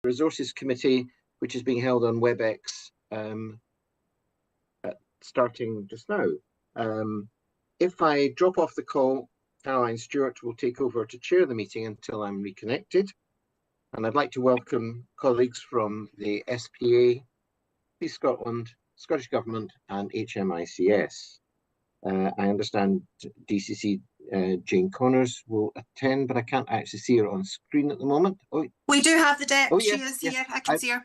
Resources Committee, which is being held on WebEx starting just now. If I drop off the call, Caroline Stewart will take over to chair the meeting until I'm reconnected. And I'd like to welcome colleagues from the SPA, Peace Scotland, Scottish Government and HMICS. I understand DCC Jane Connors will attend, but I can't actually see her on screen at the moment. Oh, we do have the deck. Oh, she yes, is yes. here. I can see her.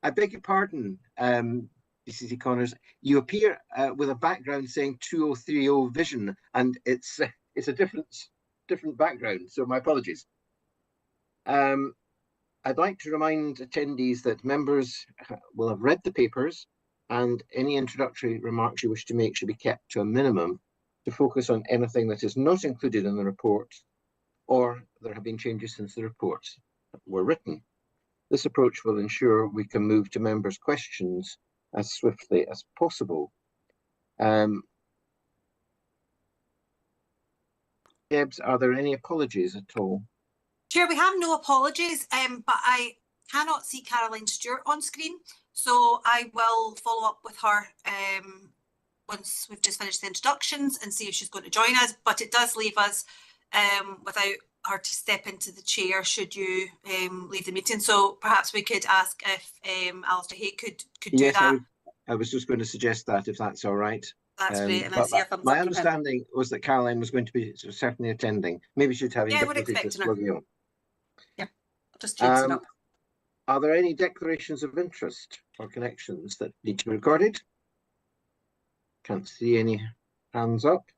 I beg your pardon, DCC Connors. You appear with a background saying 2030 vision, and it's a different background. So my apologies. I'd like to remind attendees that members will have read the papers, and any introductory remarks you wish to make should be kept to a minimum to focus on anything that is not included in the report, or there have been changes since the reports were written. This approach will ensure we can move to members' questions as swiftly as possible. Debs, are there any apologies at all? Chair, we have no apologies, but I cannot see Caroline Stewart on screen, so I will follow up with her once we've just finished the introductions and see if she's going to join us. But it does leave us without her to step into the chair should you leave the meeting. So perhaps we could ask if Alistair Hay could do that. I was just going to suggest that, if that's all right. That's great. And I see a thumbs my up understanding was that Caroline was going to be certainly attending. Maybe she'd have difficulty just logging on. Yeah, I'll just change it up. Are there any declarations of interest or connections that need to be recorded? Can't see any hands up.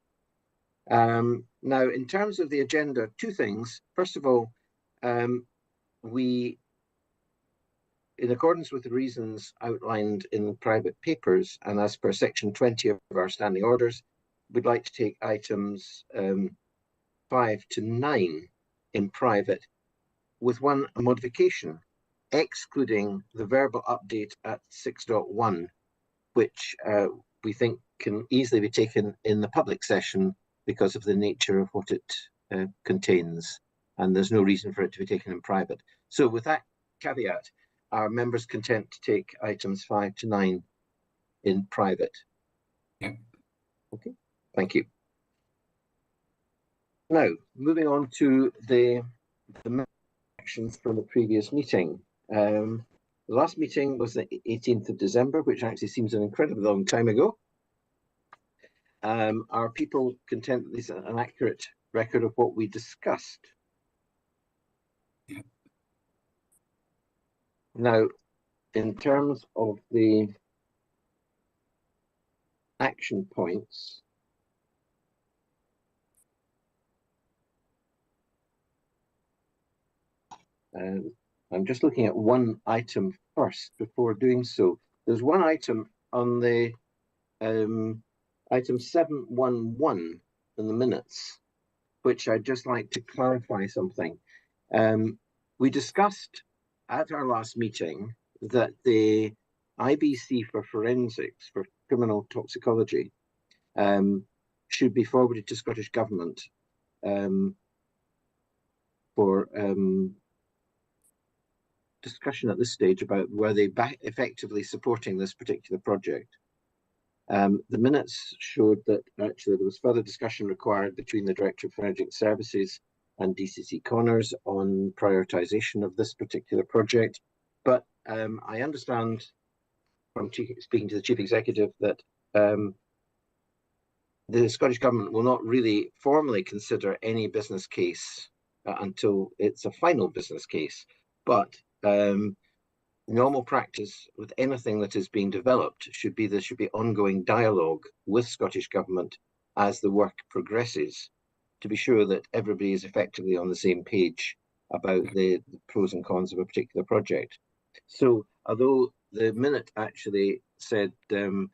Now, in terms of the agenda, two things. First of all, we, in accordance with the reasons outlined in the private papers and as per section 20 of our standing orders, we'd like to take items 5 to 9 in private, with one modification, excluding the verbal update at 6.1, which we think can easily be taken in the public session because of the nature of what it contains, and there's no reason for it to be taken in private. So with that caveat, are members content to take items 5 to 9 in private? Yeah. Okay, thank you. Now, moving on to the actions from the previous meeting. The last meeting was the 18th of December, which actually seems an incredibly long time ago. Are people content that this is an accurate record of what we discussed? Yeah. Now, in terms of the action points, I'm just looking at one item first before doing so. There's one item on the item 711 in the minutes, which I'd just like to clarify something. We discussed at our last meeting that the IBC for forensics, for criminal toxicology, should be forwarded to Scottish Government for discussion at this stage about were they effectively supporting this particular project. The minutes showed that actually there was further discussion required between the Director of Forensic Services and DCC Connors on prioritisation of this particular project. But I understand from speaking to the Chief Executive that the Scottish Government will not really formally consider any business case until it's a final business case. But normal practice with anything that is being developed should be there should be ongoing dialogue with Scottish Government as the work progresses, to be sure that everybody is effectively on the same page about the pros and cons of a particular project. So although the minute actually said going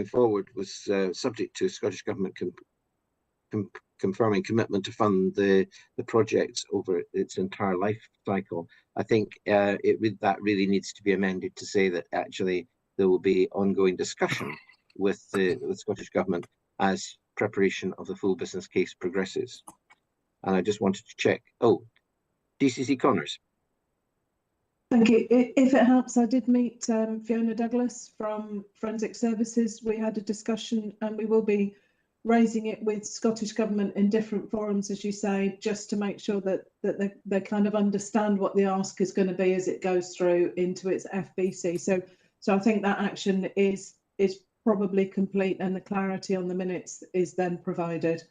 forward was subject to Scottish Government confirming commitment to fund the project over its entire life cycle, I think that really needs to be amended to say that actually there will be ongoing discussion with the Scottish Government as preparation of the full business case progresses. And I just wanted to check. Oh, DCC Connors. Thank you. If it helps, I did meet Fiona Douglas from Forensic Services. We had a discussion and we will be raising it with Scottish Government in different forums, as you say, just to make sure that they kind of understand what the ask is going to be as it goes through into its FBC. So I think that action is probably complete and the clarity on the minutes is then provided.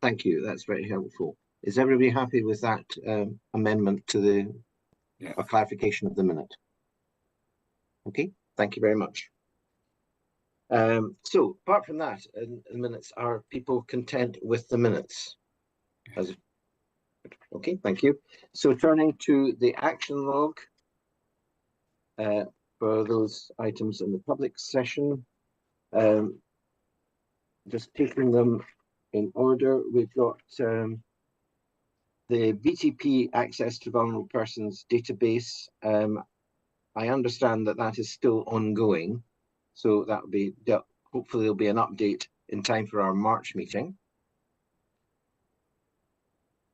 Thank you. That's very helpful. Is everybody happy with that amendment to the clarification of the minute? Okay, thank you very much. So apart from that, in the minutes, are people content with the minutes? Okay, thank you. So turning to the action log for those items in the public session, just taking them in order, we've got the BTP access to vulnerable persons database. I understand that that is still ongoing, so that will be hopefully there'll be an update in time for our March meeting.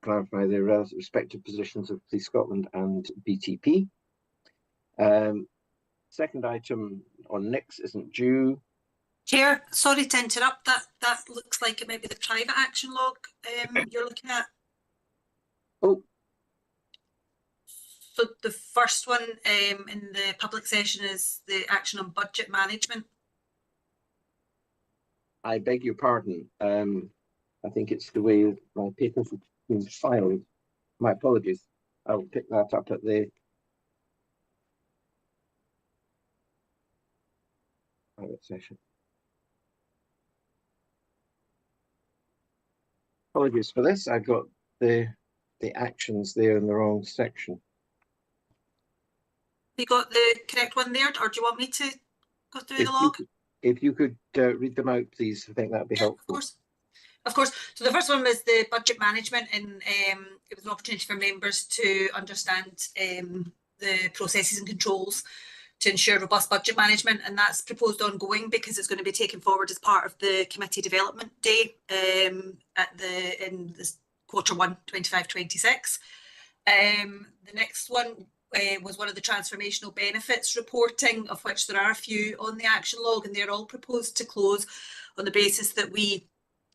Clarify the respective positions of Police Scotland and BTP. Second item on NICS isn't due. Chair, sorry to interrupt. That looks like it might be the private action log you're looking at. Oh. So the first one in the public session is the action on budget management. I beg your pardon. I think it's the way my papers have been filed. My apologies. I will pick that up at the private session. Apologies for this. I've got the actions there in the wrong section. You got the correct one there, or do you want me to go through the log? If you could read them out, please. I think that'd be helpful. Of course. So the first one was the budget management, and it was an opportunity for members to understand the processes and controls to ensure robust budget management, and that's proposed ongoing because it's going to be taken forward as part of the committee development day in this Q1 25-26. The next one was one of the transformational benefits reporting, of which there are a few on the action log, and they're all proposed to close on the basis that we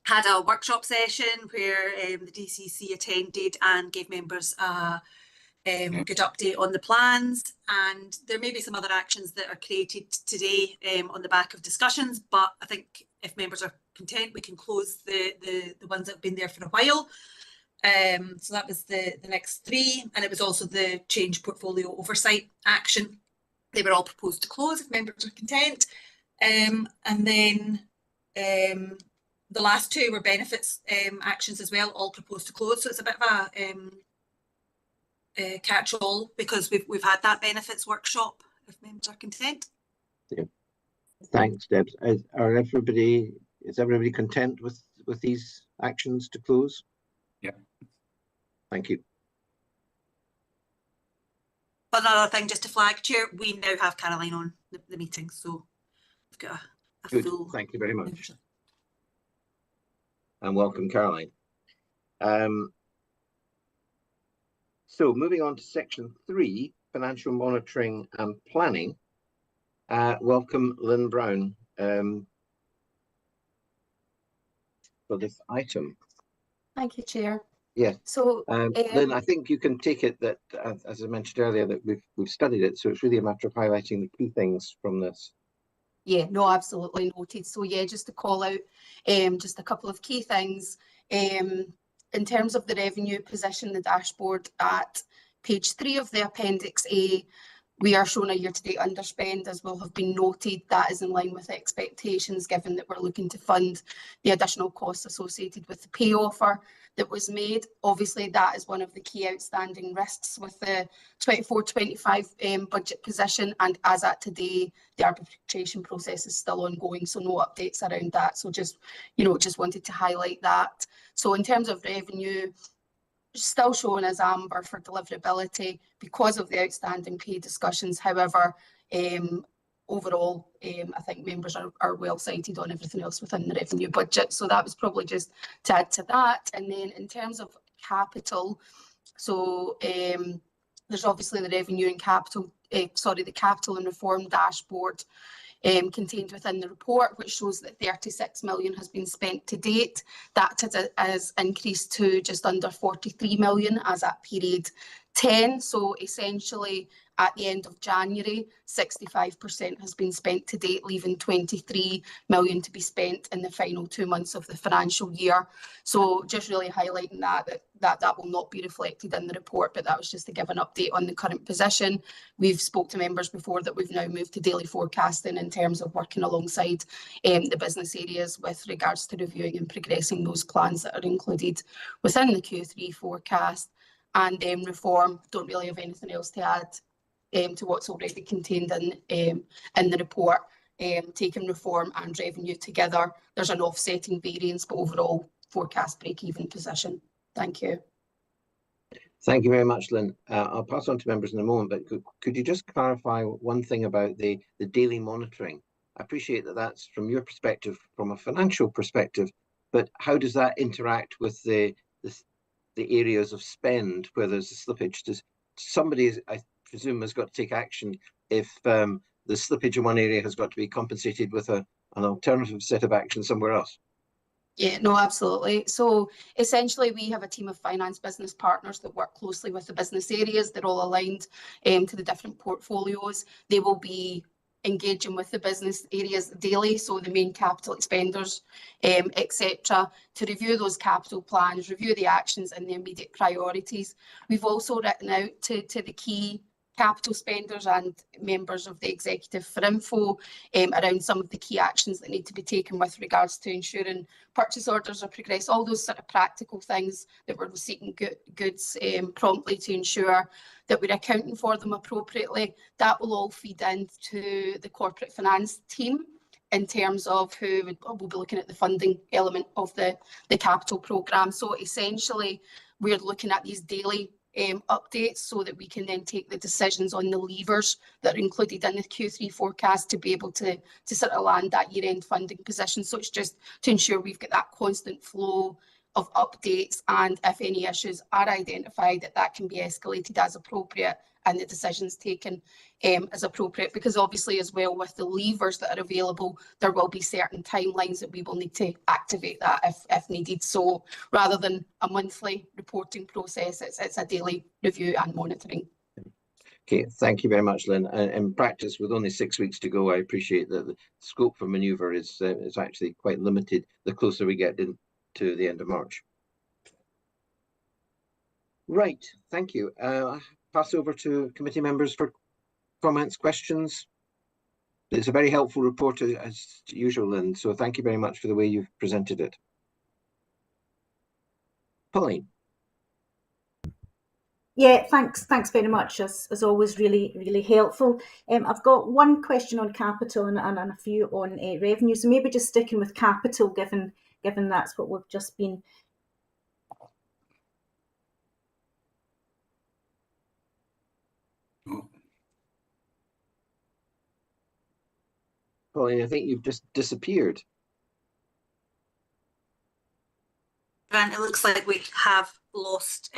had a workshop session where the DCC attended and gave members a good update on the plans, and there may be some other actions that are created today on the back of discussions, but I think if members are content, we can close the ones that have been there for a while. So that was the next three, and it was also the change portfolio oversight action. They were all proposed to close if members are content. And then the last two were benefits actions as well, all proposed to close. So it's a bit of a catch-all because we've had that benefits workshop if members are content. Yeah. Thanks, Deb. Is everybody content with these actions to close? Yeah. Thank you. Another thing just to flag, Chair, we now have Caroline on the meeting, so we've got a Good. full. Thank you very much. And welcome, Caroline. So moving on to section 3, financial monitoring and planning. Welcome, Lynn Brown, for this item. Thank you, Chair. Yes. So, Lynn, I think you can take it that, as I mentioned earlier, that we've studied it, so it's really a matter of highlighting the key things from this. yeah, no, absolutely noted. So yeah, just to call out just a couple of key things. In terms of the revenue position, the dashboard at page 3 of the Appendix A, we are shown a year-to-date underspend, as will have been noted. That is in line with expectations, given that we're looking to fund the additional costs associated with the pay offer that was made. Obviously, that is one of the key outstanding risks with the 24-25 budget position, and as at today, the arbitration process is still ongoing, so no updates around that. So just wanted to highlight that. So in terms of revenue, still shown as amber for deliverability because of the outstanding pay discussions. However, overall, I think members are well cited on everything else within the revenue budget. So that was probably just to add to that. And then in terms of capital, So there's obviously the revenue and capital, the capital and reform dashboard contained within the report, which shows that 36 million has been spent to date. That has increased to just under 43 million as at period 10. So essentially at the end of January, 65% has been spent to date, leaving 23 million to be spent in the final 2 months of the financial year. So just really highlighting that will not be reflected in the report, but that was just to give an update on the current position. We've spoke to members before that we've now moved to daily forecasting in terms of working alongside the business areas with regards to reviewing and progressing those plans that are included within the Q3 forecast. And reform, don't really have anything else to add to what's already contained in the report. Taking reform and revenue together, there's an offsetting variance, but overall forecast break-even position. Thank you. Thank you very much, Lynn. I'll pass on to members in a moment, but could you just clarify one thing about the daily monitoring? I appreciate that that's from your perspective, from a financial perspective, but how does that interact with the areas of spend where there's a slippage? Does somebody, I presume, has got to take action if the slippage in one area has got to be compensated with an alternative set of action somewhere else? Yeah, no, absolutely. So essentially we have a team of finance business partners that work closely with the business areas. They're all aligned to the different portfolios. They will be engaging with the business areas daily, so the main capital expenditures, etc., to review those capital plans, review the actions and the immediate priorities. We've also written out to the key capital spenders and members of the executive for info around some of the key actions that need to be taken with regards to ensuring purchase orders are progressed, all those sort of practical things that we're receiving goods promptly to ensure that we're accounting for them appropriately. That will all feed into the corporate finance team in terms of who will be looking at the funding element of the capital programme. So essentially, we're looking at these daily updates so that we can then take the decisions on the levers that are included in the Q3 forecast to be able to sort of land that year-end funding position. So it's just to ensure we've got that constant flow of updates, and if any issues are identified, that can be escalated as appropriate and the decisions taken as appropriate, because obviously as well with the levers that are available, there will be certain timelines that we will need to activate that if needed. So rather than a monthly reporting process, it's a daily review and monitoring. Okay, thank you very much, Lynn. In practice, with only 6 weeks to go, I appreciate that the scope for manoeuvre is actually quite limited the closer we get into the end of March. Right, thank you. Pass over to committee members for comments, questions. It's a very helpful report as usual, Lynn, so thank you very much for the way you've presented it. Pauline. Yeah, thanks very much. As always, really helpful. I've got one question on capital and a few on revenue. So maybe just sticking with capital, given that's what we've just been. Pauline, I think you've just disappeared. And it looks like we have lost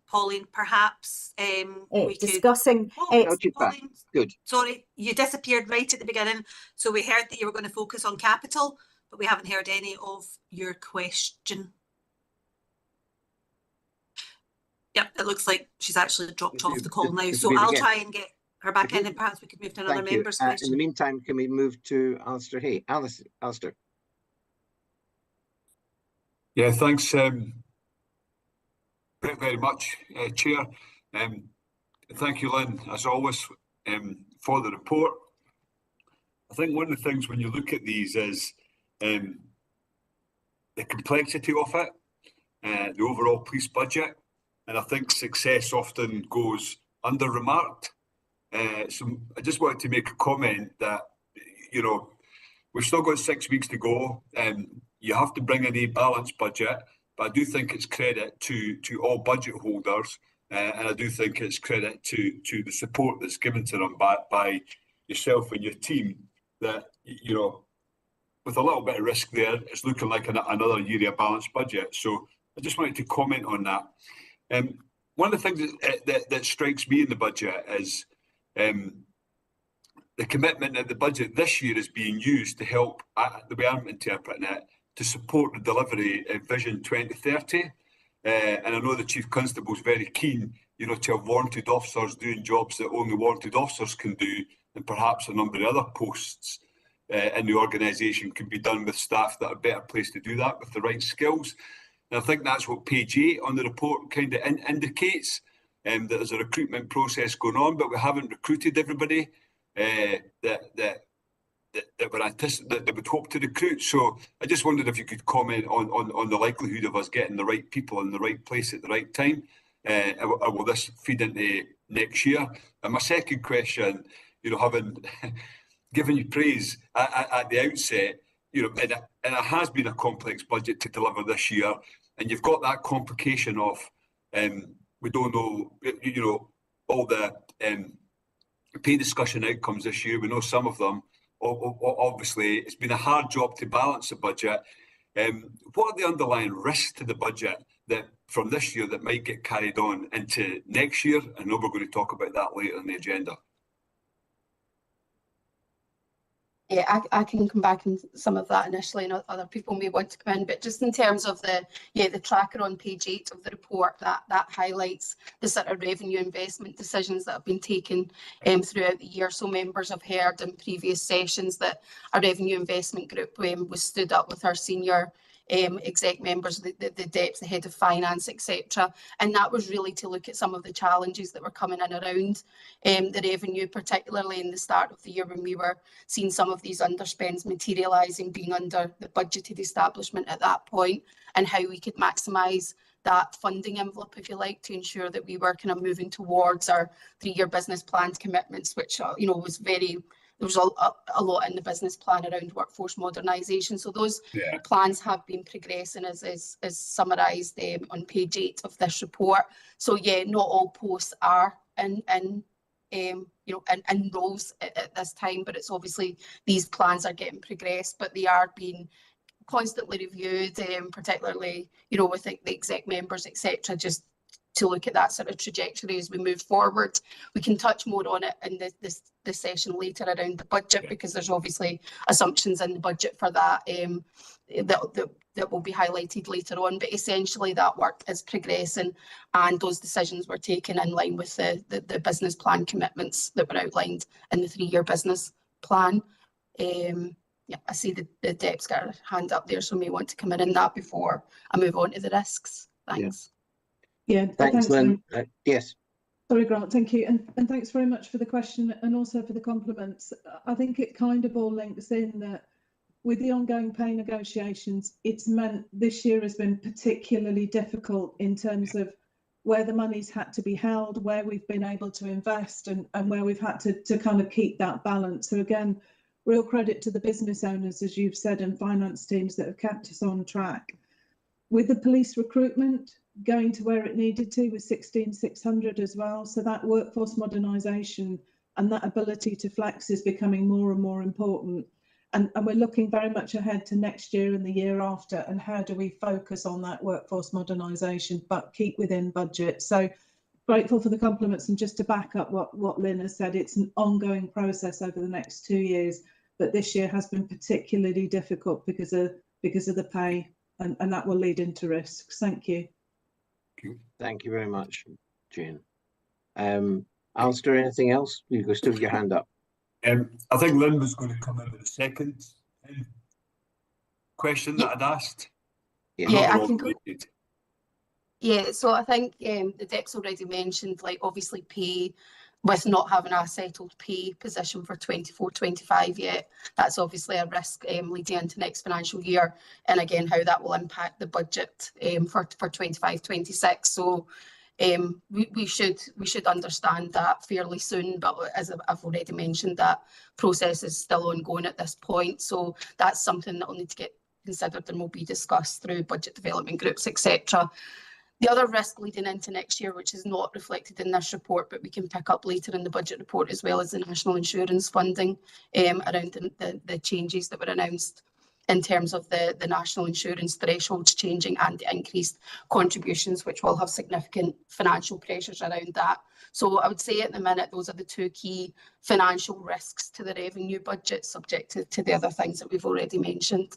Pauline, perhaps. We discussing. Pauline, good. Sorry, you disappeared right at the beginning. So we heard that you were going to focus on capital, but we haven't heard any of your question. Yep, it looks like she's actually dropped off the call now. So I'll try and get her back in, and perhaps we could move to another member's question. In the meantime, can we move to Alistair Hay? Alistair. Yeah, thanks very much, Chair. Thank you, Lynn, as always, for the report. I think one of the things when you look at these is the complexity of it, the overall police budget, and I think success often goes under-remarked. So I just wanted to make a comment that, you know, we've still got 6 weeks to go. You have to bring in a balanced budget, but I do think it's credit to all budget holders, and I do think it's credit to the support that's given to them by yourself and your team, that, you know, with a little bit of risk there, it's looking like another year of balanced budget. So I just wanted to comment on that. one of the things that strikes me in the budget is the commitment that the budget this year is being used to help, the way I'm interpreting it, to support the delivery of Vision 2030. And I know the Chief Constable is very keen, you know, to have warranted officers doing jobs that only warranted officers can do, and perhaps a number of other posts in the organisation can be done with staff that are better placed to do that with the right skills. And I think that's what page 8 on the report kind of indicates, that there's a recruitment process going on, but we haven't recruited everybody that would hope to recruit. So I just wondered if you could comment on the likelihood of us getting the right people in the right place at the right time. Or will this feed into next year? And my second question, you know, having given you praise at the outset, you know, and it has been a complex budget to deliver this year, and you've got that complication of we don't know, you know, all the pay discussion outcomes this year. We know some of them. Obviously, it's been a hard job to balance the budget. What are the underlying risks to the budget that from this year that might get carried on into next year? I know we're going to talk about that later in the agenda. Yeah, I can come back on some of that initially, and other people may want to come in. But just in terms of the tracker on page 8 of the report, that highlights the sort of revenue investment decisions that have been taken throughout the year. So members have heard in previous sessions that our revenue investment group was stood up with our senior exec members, the DEPs, the head of finance, etc. And that was really to look at some of the challenges that were coming in around the revenue, particularly in the start of the year when we were seeing some of these underspends materialising, being under the budgeted establishment at that point, and how we could maximise that funding envelope, if you like, to ensure that we were kind of moving towards our 3-year business plan commitments, which you know, was very. There was a lot in the business plan around workforce modernisation. So those plans have been progressing as summarised on page 8 of this report. So yeah, not all posts are in roles at this time, but it's obviously these plans are getting progressed, but they are being constantly reviewed, particularly, you know, with the exec members, etc., just to look at that sort of trajectory as we move forward. We can touch more on it in this session later around the budget, because there's obviously assumptions in the budget for that that will be highlighted later on. But essentially that work is progressing, and those decisions were taken in line with the business plan commitments that were outlined in the 3-year business plan. Yeah, I see the DEP's got a hand up there, so may want to come in that before I move on to the risks. Thanks. Yeah, thanks Lynn. Yes. Sorry, Grant, thank you. And thanks very much for the question and also for the compliments. I think it kind of all links in that with the ongoing pay negotiations, it's meant this year has been particularly difficult in terms of where the money's had to be held, where we've been able to invest, and where we've had to kind of keep that balance. So again, real credit to the business owners, as you've said, and finance teams that have kept us on track. With the police recruitment going to where it needed to with 16,600 as well. So that workforce modernisation and that ability to flex is becoming more and more important. And we're looking very much ahead to next year and the year after, and how do we focus on that workforce modernisation but keep within budget. So grateful for the compliments, and just to back up what Lynn has said, it's an ongoing process over the next 2 years, but this year has been particularly difficult because of the pay, and that will lead into risks. Thank you. Thank you very much, Jane. Alistair, anything else? You've still got your hand up. I think Lynn was going to come in with a second question that I'd asked. Yeah, I can go. Yeah, so I think the DEP's already mentioned, like, obviously pay, with not having a settled pay position for 24-25 yet, that's obviously a risk leading into next financial year, and again how that will impact the budget for 25-26. So we should understand that fairly soon, but as I've already mentioned, that process is still ongoing at this point, so that's something that will need to get considered and will be discussed through budget development groups, etc. The other risk leading into next year, which is not reflected in this report, but we can pick up later in the budget report, as well as the national insurance funding around the changes that were announced in terms of the national insurance thresholds changing and the increased contributions, which will have significant financial pressures around that. So I would say at the minute, those are the two key financial risks to the revenue budget, subject to the other things that we've already mentioned.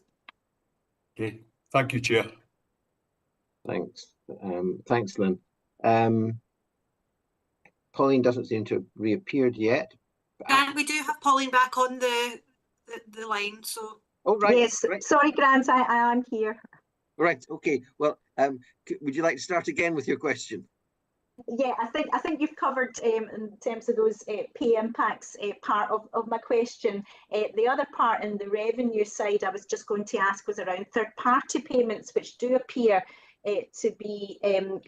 Okay, thank you, Chair. Thanks. Thanks, Lynn. Pauline doesn't seem to have reappeared yet. And we do have Pauline back on the line, so. Oh, right. Yes, right. sorry, Grant, I am here. Right, okay. Well, would you like to start again with your question? Yeah, I think you've covered in terms of those pay impacts part of my question. The other part in the revenue side I was just going to ask was around third-party payments, which do appear to be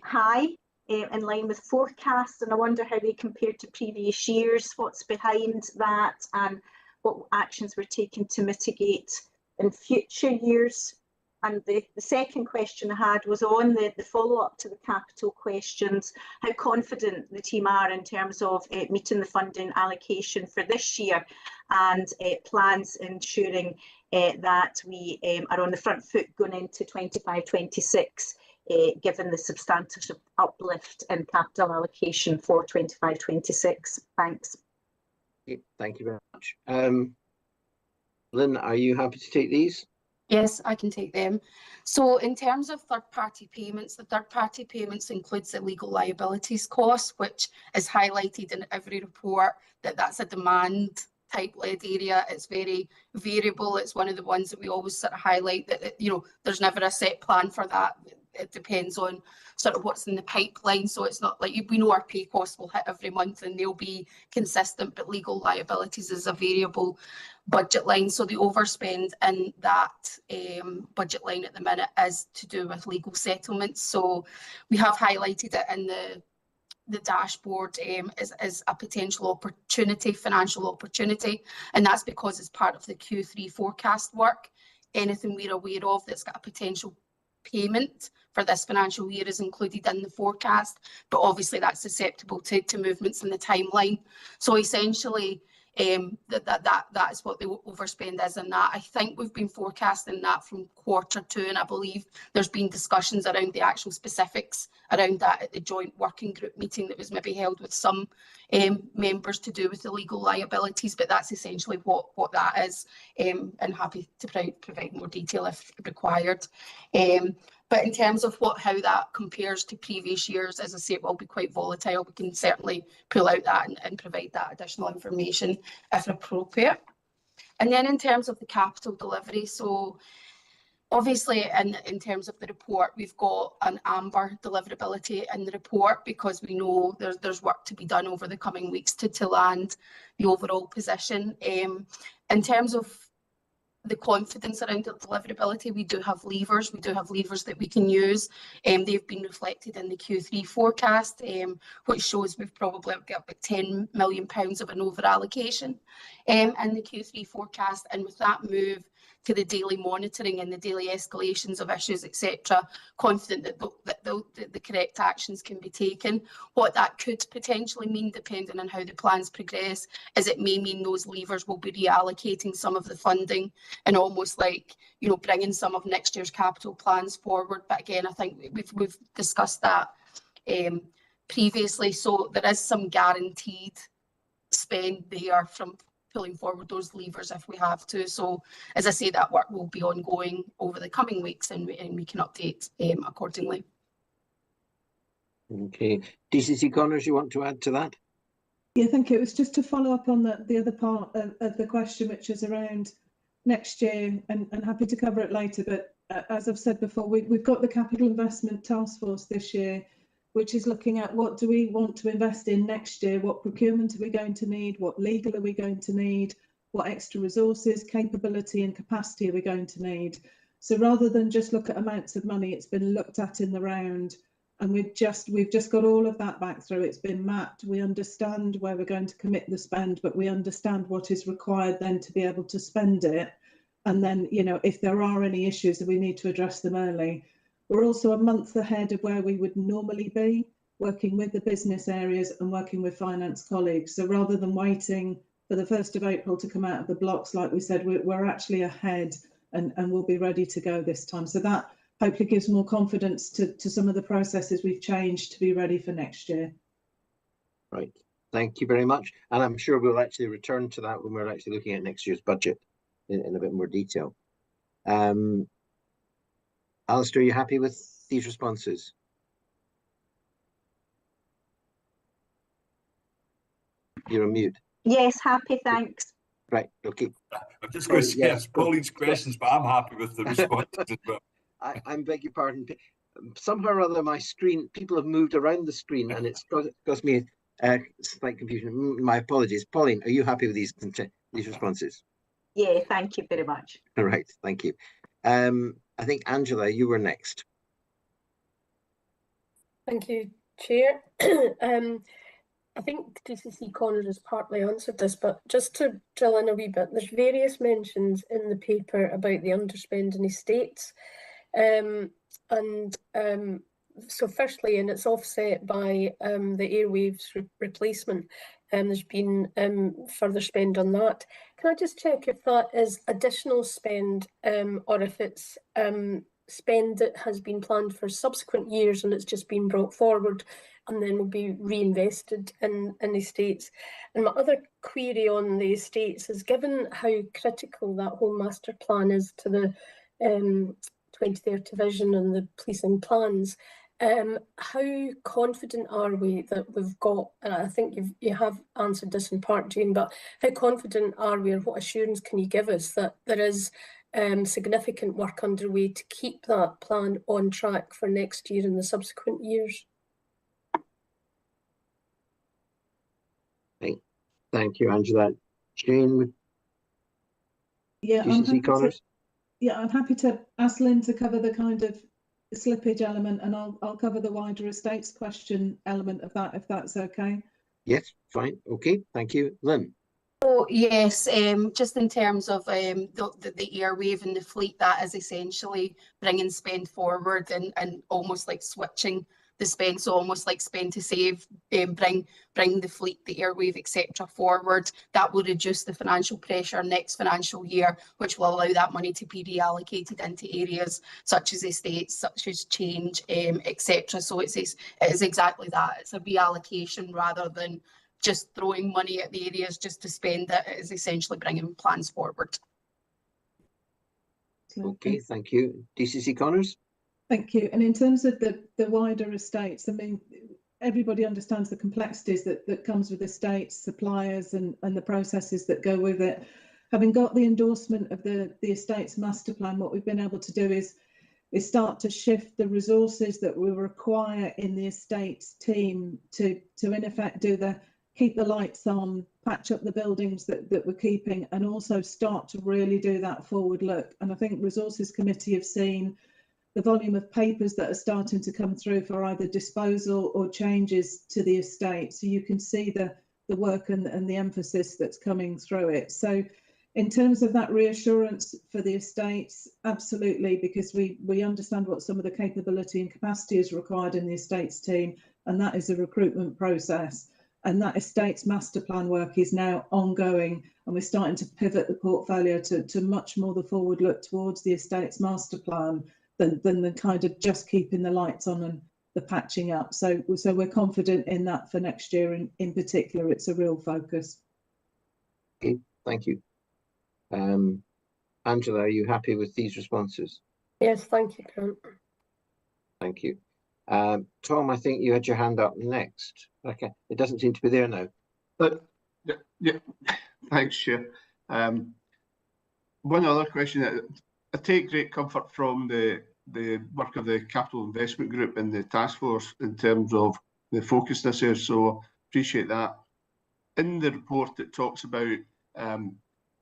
high in line with forecasts, and I wonder how they compare to previous years, what's behind that, and what actions were taken to mitigate in future years. And the second question I had was on the follow-up to the capital questions, how confident the team are in terms of meeting the funding allocation for this year, and plans ensuring that we are on the front foot going into 25-26, given the substantive uplift in capital allocation for 25-26. Thanks. Okay, thank you very much. Lynn, are you happy to take these? Yes, I can take them. So in terms of third-party payments, the third-party payments includes the legal liabilities cost, which is highlighted in every report that's a demand type led area. It's very variable. It's one of the ones that we always sort of highlight that, you know, there's never a set plan for that. It depends on sort of what's in the pipeline. So it's not like we know our pay costs will hit every month and they'll be consistent, but legal liabilities is a variable budget line. So the overspend in that budget line at the minute is to do with legal settlements. So we have highlighted it in the dashboard as a potential opportunity, financial opportunity, and that's because it's part of the Q3 forecast work. Anything we're aware of that's got a potential payment for this financial year is included in the forecast, but obviously that's susceptible to movements in the timeline. So essentially, that is what the overspend is in that. I think we've been forecasting that from Q2, and I believe there's been discussions around the actual specifics around that at the joint working group meeting that was maybe held with some members to do with the legal liabilities, but that's essentially what that is, and happy to provide more detail if required. But in terms of how that compares to previous years, as I say, it will be quite volatile. We can certainly pull out that and provide that additional information if appropriate. And then in terms of the capital delivery, so obviously in terms of the report, we've got an amber deliverability in the report because we know there's work to be done over the coming weeks to land the overall position. In terms of the confidence around the deliverability, we do have levers. We do have levers that we can use. They've been reflected in the Q3 forecast, which shows we've probably got about £10 million of an over allocation in the Q3 forecast. And with that move to the daily monitoring and the daily escalations of issues, etc., confident that the correct actions can be taken. What that could potentially mean, depending on how the plans progress, is it may mean those levers will be reallocating some of the funding and almost like, you know, bringing some of next year's capital plans forward. But again, I think we've discussed that previously. So there is some guaranteed spend there from pulling forward those levers if we have to. So as I say, that work will be ongoing over the coming weeks, and we can update accordingly. Okay, DCC Connors, you want to add to that? Yeah, thank you. It was just to follow up on the other part of the question, which is around next year, and happy to cover it later. But as I've said before, we've got the Capital Investment Task Force this year, which is looking at what do we want to invest in next year, what procurement are we going to need, what legal are we going to need, what extra resources, capability and capacity are we going to need. So rather than just look at amounts of money, it's been looked at in the round, and we've just got all of that back through. It's been mapped. We understand where we're going to commit the spend, but we understand what is required then to be able to spend it. And then, you know, if there are any issues, that we need to address them early. We're also a month ahead of where we would normally be, working with the business areas and working with finance colleagues. So rather than waiting for the 1st of April to come out of the blocks, like we said, we're actually ahead and we'll be ready to go this time. So that hopefully gives more confidence to some of the processes we've changed to be ready for next year. Right. Thank you very much. And I'm sure we'll actually return to that when we're actually looking at next year's budget in a bit more detail. Alistair, are you happy with these responses? You're on mute. Yes, happy, thanks. Right, okay. I'm just going to say yes, it's Pauline's questions, but I'm happy with the responses as well. I beg your pardon. Somehow or other, my screen, people have moved around the screen and it's caused me slight confusion. My apologies. Pauline, are you happy with these responses? Yeah, thank you very much. All right, thank you. I think, Angela, you were next. Thank you, Chair. I think DCC Connors has partly answered this, but just to drill in a wee bit, there's various mentions in the paper about the underspending estates. So firstly, and it's offset by the airwaves replacement, there's been further spend on that. Can I just check if that is additional spend or if it's spend that has been planned for subsequent years and it's just been brought forward and then will be reinvested in estates? And my other query on the estates is, given how critical that whole master plan is to the 2030 vision and the policing plans, how confident are we that we've got, and I think you have answered this in part, Jane, but how confident are we, or what assurance can you give us that there is significant work underway to keep that plan on track for next year and the subsequent years? Thank you, Angela. Jane, Yeah, I'm happy to ask Lynn to cover the kind of slippage element, and I'll cover the wider estates question element of that, if that's okay. Yes, fine. Okay, thank you. Lynn. Oh, yes, just in terms of the airwave and the fleet, that is essentially bringing spend forward and almost like switching the spend, so almost like spend to save, bring the fleet, the airwave, etc. forward. That will reduce the financial pressure next financial year, which will allow that money to be reallocated into areas such as estates, such as change, etc. So it is exactly that. It's a reallocation rather than just throwing money at the areas just to spend it. It is essentially bringing plans forward. Okay, thank you. DCC Connors? Thank you. And in terms of the wider estates, I mean, everybody understands the complexities that comes with estates, suppliers, and the processes that go with it. Having got the endorsement of the estates master plan, what we've been able to do is start to shift the resources that we require in the estates team to in effect keep the lights on, patch up the buildings that we're keeping, and also start to really do that forward look. And I think Resources Committee have seen the volume of papers that are starting to come through for either disposal or changes to the estate. So you can see the work and the emphasis that's coming through it. So in terms of that reassurance for the estates, absolutely, because we understand what some of the capability and capacity is required in the estates team, and that is a recruitment process. And that estates master plan work is now ongoing, and we're starting to pivot the portfolio to much more the forward look towards the estates master plan than the kind of just keeping the lights on and the patching up. So we're confident in that for next year. In particular, it's a real focus. Okay, thank you. Angela, are you happy with these responses? Yes, thank you, Grant. Thank you. Tom, I think you had your hand up next. Okay, it doesn't seem to be there now. But yeah, thanks, Chair. One other question. I take great comfort from the work of the Capital Investment Group and the task force in terms of the focus this year, so appreciate that. In the report, it talks about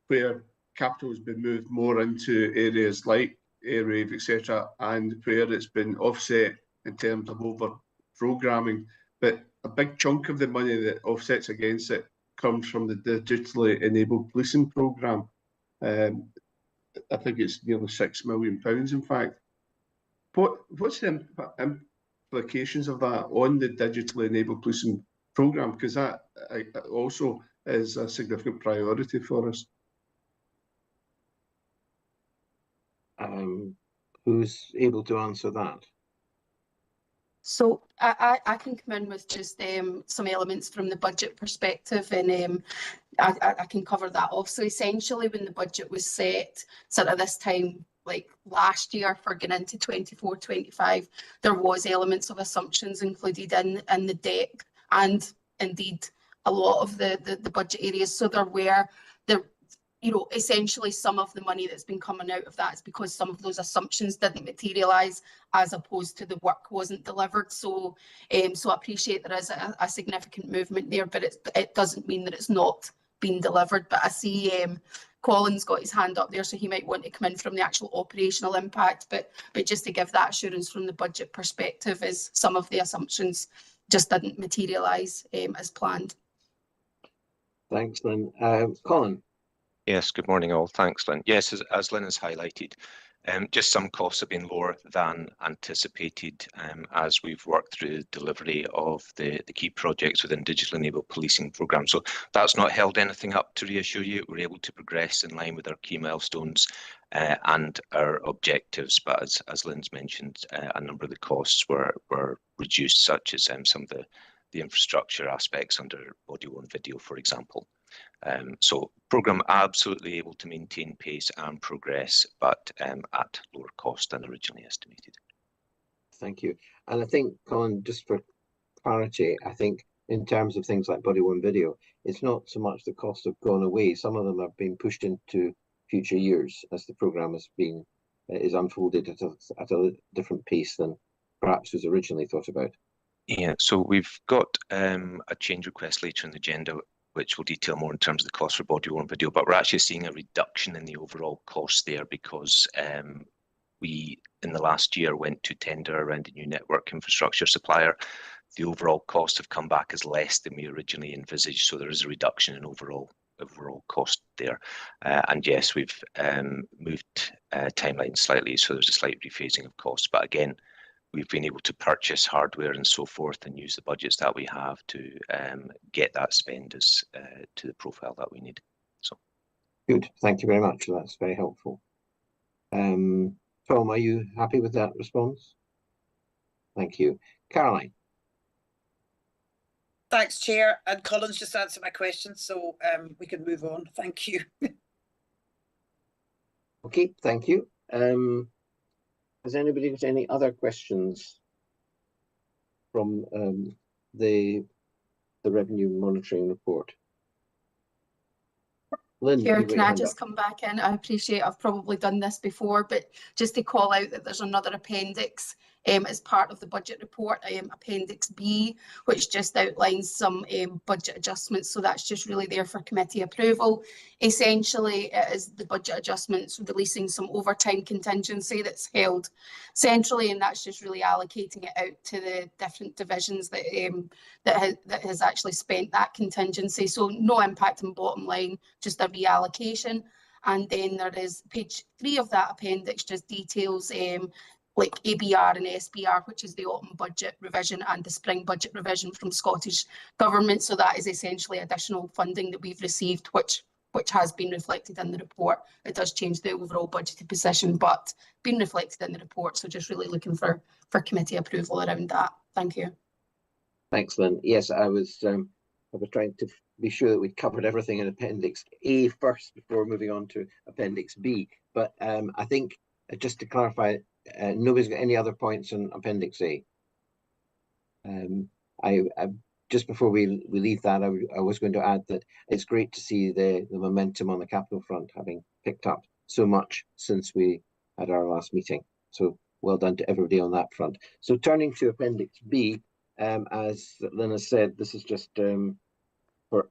where capital has been moved more into areas like airwave, etc., and where it's been offset in terms of over-programming. But a big chunk of the money that offsets against it comes from the digitally enabled policing programme. I think it's nearly £6 million, in fact. What's the implications of that on the digitally enabled policing programme? Because that also is a significant priority for us. Who's able to answer that? So I can come in with just some elements from the budget perspective, and I can cover that off. So essentially, when the budget was set, sort of this time, like last year for going into 24-25, there was elements of assumptions included in the deck, and indeed a lot of the budget areas. So essentially some of the money that's been coming out of that is because some of those assumptions didn't materialise, as opposed to the work wasn't delivered. So I appreciate there is a significant movement there, but it doesn't mean that it's not been delivered. But I see Colin's got his hand up there, so he might want to come in from the actual operational impact. But just to give that assurance from the budget perspective, is some of the assumptions just didn't materialise as planned. Thanks, Lynn. Colin. Yes, good morning all. Thanks, Lynn. Yes, as Lynn has highlighted, just some costs have been lower than anticipated as we've worked through the delivery of the key projects within Digital Enabled Policing programme. So that's not held anything up, to reassure you. We're able to progress in line with our key milestones and our objectives. But as Lynn's mentioned, a number of the costs were reduced, such as some of the infrastructure aspects under body-worn video, for example. So programme absolutely able to maintain pace and progress, but at lower cost than originally estimated. Thank you. And I think, Colin, just for clarity, I think in terms of things like body-worn video, it's not so much the costs have gone away. Some of them have been pushed into future years as the programme is unfolded at a different pace than perhaps was originally thought about. Yeah, so we've got a change request later in the agenda, which will detail more in terms of the cost for body-worn video, but we're actually seeing a reduction in the overall cost there because we, in the last year, went to tender around a new network infrastructure supplier. The overall costs have come back as less than we originally envisaged, so there is a reduction in overall cost there. And yes, we've moved timelines slightly, so there's a slight rephasing of costs, but again, we've been able to purchase hardware and so forth and use the budgets that we have to get that spend as to the profile that we need. So good, thank you very much. That's very helpful. Tom, are you happy with that response? Thank you. Caroline. Thanks, Chair. And Colin's just answered my question, so we can move on. Thank you. Okay, thank you. Has anybody got any other questions from the revenue monitoring report? Lynn, Chair, can I just come back in? I appreciate I've probably done this before, but just to call out that there's another appendix as part of the budget report, Appendix B, which just outlines some budget adjustments. So that's just really there for committee approval. Essentially, it is the budget adjustments releasing some overtime contingency that's held centrally, and that's just really allocating it out to the different divisions that has actually spent that contingency. So no impact on bottom line, just a reallocation. And then there is page 3 of that appendix just details like ABR and SBR, which is the autumn budget revision and the spring budget revision from Scottish Government. So that is essentially additional funding that we've received, which has been reflected in the report. It does change the overall budgeted position, but been reflected in the report. So just really looking for committee approval around that. Thank you. Thanks, Lynn. Yes, I was trying to be sure that we'd covered everything in Appendix A first before moving on to Appendix B. But I think, just to clarify, nobody's got any other points on Appendix A. I just before we leave that, I was going to add that it's great to see the momentum on the capital front having picked up so much since we had our last meeting. So well done to everybody on that front. So turning to Appendix B, as Lynn has said, this is just for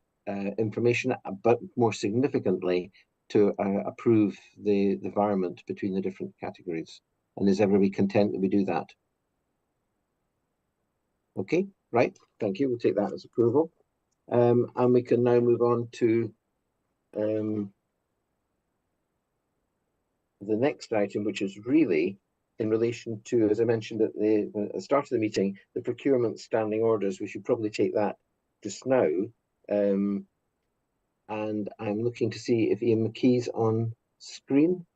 information, but more significantly to approve the environment between the different categories. And is everybody content that we do that? Okay, right, thank you. We'll take that as approval. And we can now move on to the next item, which is really in relation to, as I mentioned at the start of the meeting, the procurement standing orders. We should probably take that just now. And I'm looking to see if Ian McKee's on screen.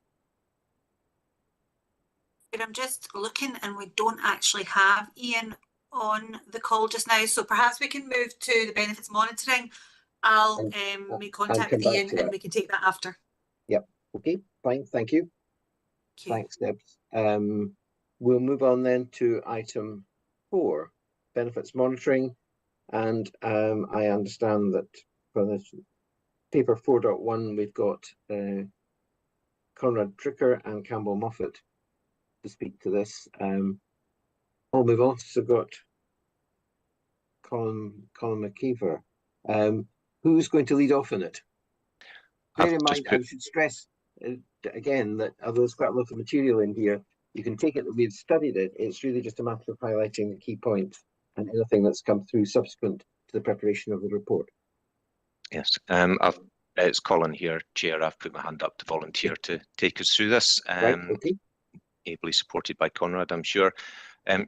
But I'm just looking and we don't actually have Ian on the call just now, so perhaps we can move to the benefits monitoring. I'll make contact with Ian and we can take that after. Yep. Okay, fine. Thank you. Okay. Thanks, Deb. We'll move on then to item 4, benefits monitoring. And I understand that for this paper 4.1, we've got Conrad Tricker and Campbell Moffat to speak to this. I'll move on. So got Colin McKeever. Who's going to lead off in it? Bear in mind, I should stress again that although there's quite a lot of material in here, you can take it that we've studied it. It's really just a matter of highlighting the key points and anything that's come through subsequent to the preparation of the report. Yes, it's Colin here, Chair. I've put my hand up to volunteer to take us through this. Right, okay. Ably supported by Conrad, I'm sure.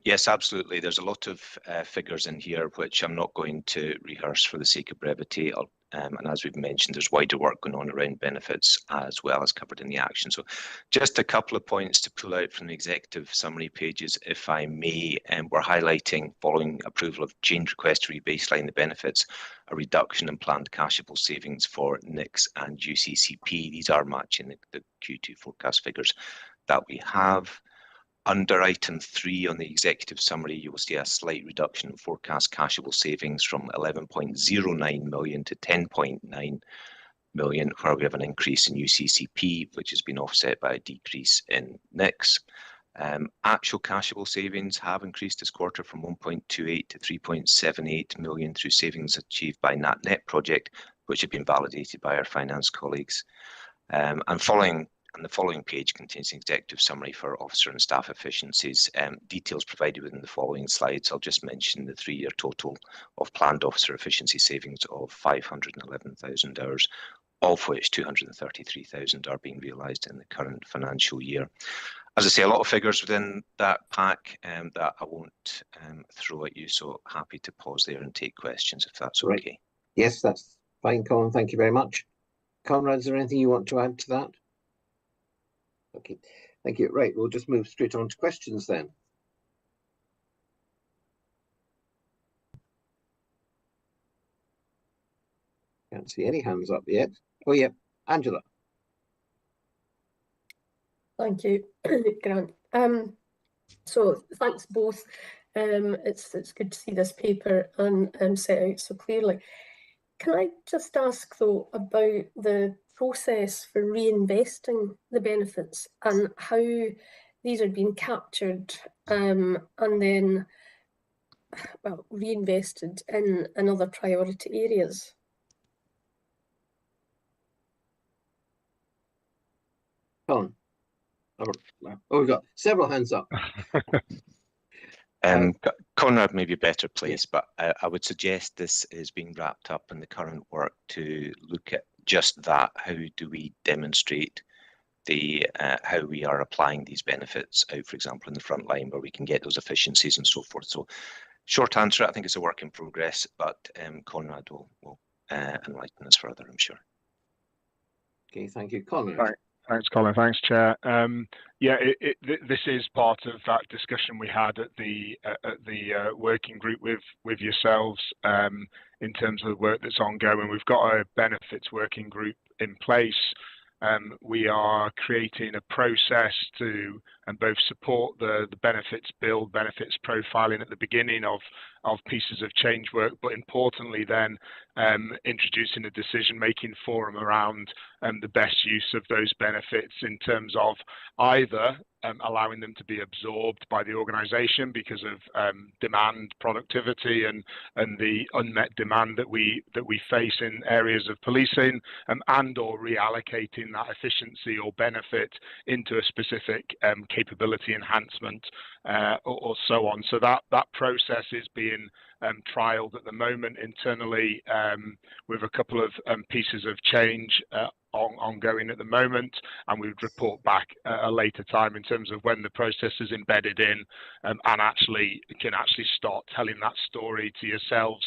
Yes, absolutely. There's a lot of figures in here which I'm not going to rehearse for the sake of brevity. And as we've mentioned, there's wider work going on around benefits as well as covered in the action. So just a couple of points to pull out from the executive summary pages, if I may. We're highlighting, following approval of change request to rebaseline the benefits, a reduction in planned cashable savings for NICs and UCCP. These are matching the Q2 forecast figures that we have. Under item 3 on the executive summary, you will see a slight reduction in forecast cashable savings from 11.09 million to 10.9 million, where we have an increase in UCCP, which has been offset by a decrease in NICs. Actual cashable savings have increased this quarter from 1.28 to 3.78 million through savings achieved by NatNet project, which have been validated by our finance colleagues. And the following page contains an executive summary for officer and staff efficiencies. Details provided within the following slides. I'll just mention the 3-year total of planned officer efficiency savings of 511,000 hours, of which 233,000 are being realised in the current financial year. As I say, a lot of figures within that pack that I won't throw at you, so happy to pause there and take questions if that's right. Okay. Yes, that's fine, Colin. Thank you very much. Conrad, is there anything you want to add to that? Okay, thank you. Right, we'll just move straight on to questions then. Can't see any hands up yet. Oh, yeah, Angela. Thank you, Grant. So thanks both. It's good to see this paper and set out so clearly. Can I just ask though about the process for reinvesting the benefits and how these are being captured and then reinvested in other priority areas? Colin. Oh, we've got several hands up. Conrad may be better placed, but I would suggest this is being wrapped up in the current work to look at just that. How do we demonstrate how we are applying these benefits out, for example, in the front line where we can get those efficiencies and so forth. So short answer, I think it's a work in progress, but Conrad will enlighten us further, I'm sure. Okay, thank you. Conrad. Right. Thanks, Colin. Thanks, Chair. Yeah, this is part of that discussion we had at the working group with yourselves in terms of the work that's ongoing. We've got a benefits working group in place. We are creating a process to both support the benefits build, benefits profiling at the beginning of pieces of change work, but importantly then introducing a decision-making forum around the best use of those benefits in terms of either allowing them to be absorbed by the organisation because of demand, productivity, and the unmet demand that we face in areas of policing, and or reallocating that efficiency or benefit into a specific capability enhancement or so on. So that process is being trialled at the moment internally with a couple of pieces of change ongoing at the moment, and we would report back at a later time in terms of when the process is embedded in and can start telling that story to yourselves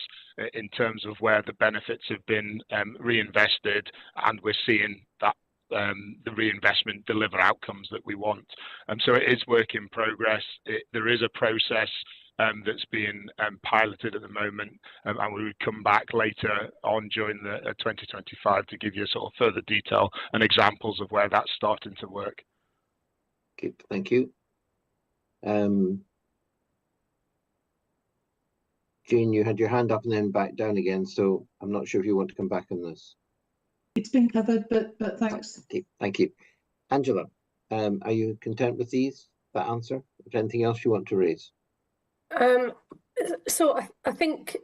in terms of where the benefits have been reinvested, and we're seeing that the reinvestment deliver outcomes that we want. So it is work in progress. There is a process that's being piloted at the moment, and we would come back later on during the 2025 to give you sort of further detail and examples of where that's starting to work. Okay, thank you. Jean, you had your hand up and then back down again, so I'm not sure if you want to come back on this. It's been covered, but thanks. Okay, thank you. Angela, are you content with that answer? Is there anything else you want to raise? So I think,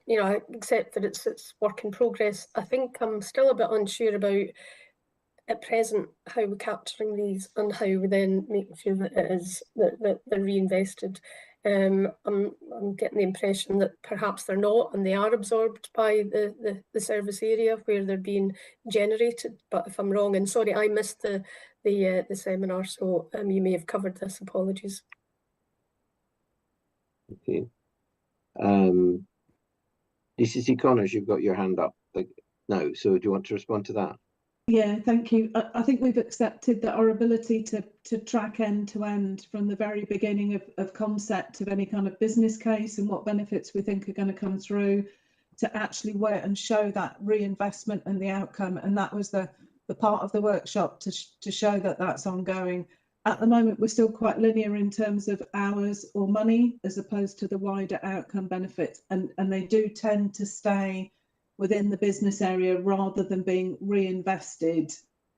you know, I accept that it's work in progress. I think I'm still a bit unsure about at present how we're capturing these and how we then make sure that it is that they're reinvested. I'm getting the impression that perhaps they're not, and they are absorbed by the service area where they're being generated. But if I'm wrong, and sorry, I missed the seminar, so you may have covered this. Apologies. Okay. DCC Connors, you've got your hand up now, so do you want to respond to that? Yeah, thank you. I think we've accepted that our ability to track end to end from the very beginning of concept of any kind of business case and what benefits we think are going to come through to actually work and show that reinvestment and the outcome. And that was the part of the workshop to show that that's ongoing. At the moment, we're still quite linear in terms of hours or money as opposed to the wider outcome benefits. And they do tend to stay within the business area rather than being reinvested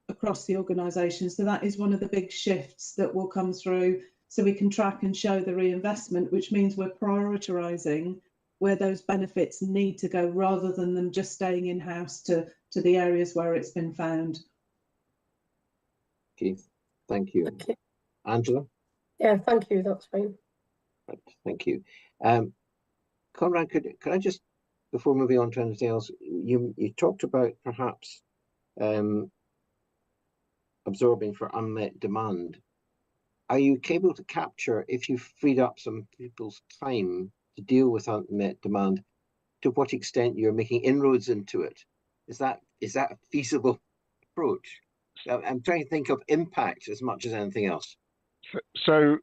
across the organisation. So that is one of the big shifts that will come through, so we can track and show the reinvestment, which means we're prioritising where those benefits need to go rather than them just staying in-house to the areas where it's been found. Okay, thank you. Okay. Angela? Yeah, thank you, that's fine. Right, thank you. Conrad, could I just, before moving on to anything else, you talked about perhaps absorbing for unmet demand. Are you able to capture, if you freed up some people's time to deal with unmet demand, to what extent you're making inroads into it? Is that a feasible approach? I'm trying to think of impact as much as anything else. So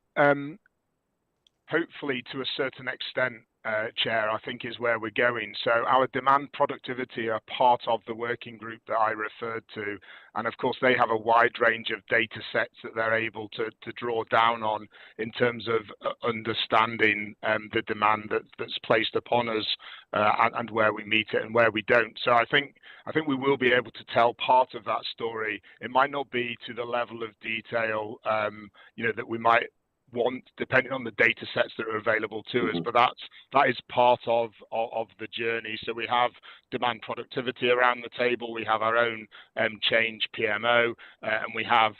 hopefully to a certain extent, Chair, I think is where we're going. So our demand productivity are part of the working group that I referred to. And of course, they have a wide range of data sets that they're able to draw down on in terms of understanding the demand that's placed upon us and where we meet it and where we don't. So I think we will be able to tell part of that story. It might not be to the level of detail, you know, that we might want, depending on the data sets that are available to us, but that is part of the journey. So we have demand productivity around the table, we have our own change PMO, and we have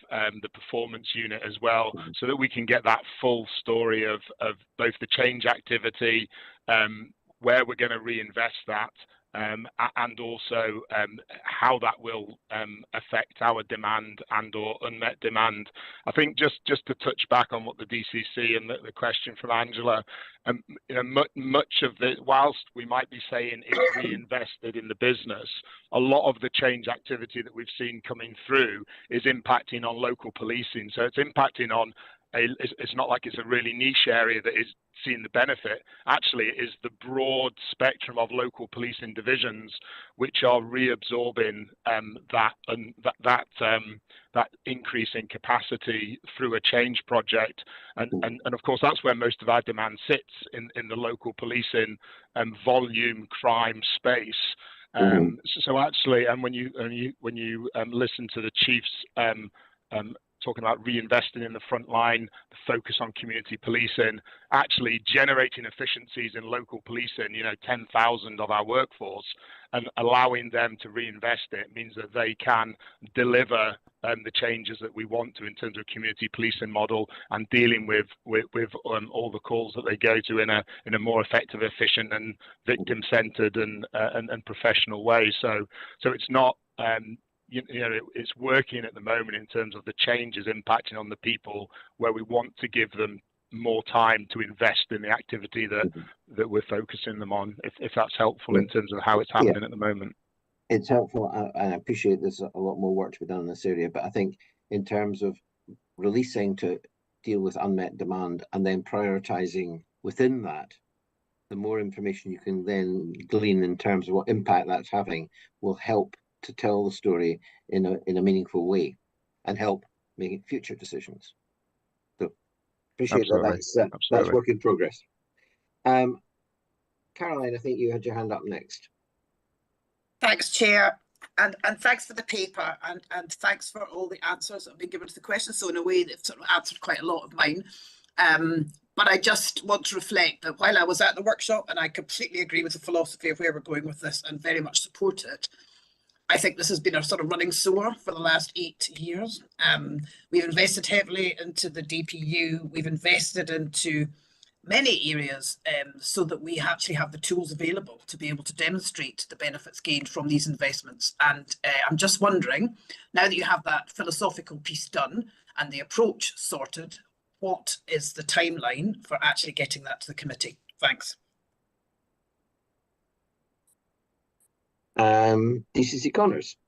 the performance unit as well, so that we can get that full story of both the change activity, where we're going to reinvest that, and also how that will affect our demand and or unmet demand. I think just to touch back on what the DCC and the question from Angela, you know, much of the, whilst we might be saying it's reinvested in the business, a lot of the change activity that we've seen coming through is impacting on local policing. So it's impacting on it's not like it's a really niche area that is seeing the benefit. Actually, it is the broad spectrum of local policing divisions which are reabsorbing that increase in capacity through a change project, and of course that's where most of our demand sits in the local policing volume crime space. So actually, and when you listen to the chiefs talking about reinvesting in the front line, the focus on community policing, actually generating efficiencies in local policing, you know, 10,000 of our workforce, and allowing them to reinvest it means that they can deliver the changes that we want to in terms of community policing model and dealing with all the calls that they go to in a more effective, efficient and victim-centered and professional way. So it's not you know, it's working at the moment in terms of the changes impacting on the people where we want to give them more time to invest in the activity that we're focusing them on, if that's helpful in terms of how it's happening at the moment. it's helpful, and I appreciate there's a lot more work to be done in this area, but I think in terms of releasing to deal with unmet demand and then prioritising within that, the more information you can then glean in terms of what impact that's having will help to tell the story in a meaningful way and help making future decisions. So appreciate that's work in progress. Caroline, I think you had your hand up next. Thanks, Chair, and thanks for the paper, and thanks for all the answers that have been given to the questions. So in a way, they've sort of answered quite a lot of mine. But I just want to reflect that while I was at the workshop, and I completely agree with the philosophy of where we're going with this and very much support it, I think this has been a sort of running sore for the last 8 years. We've invested heavily into the DPU. We've invested into many areas so that we actually have the tools available to be able to demonstrate the benefits gained from these investments. And I'm just wondering, now that you have that philosophical piece done and the approach sorted, what is the timeline for actually getting that to the committee? Thanks. DCC Connors.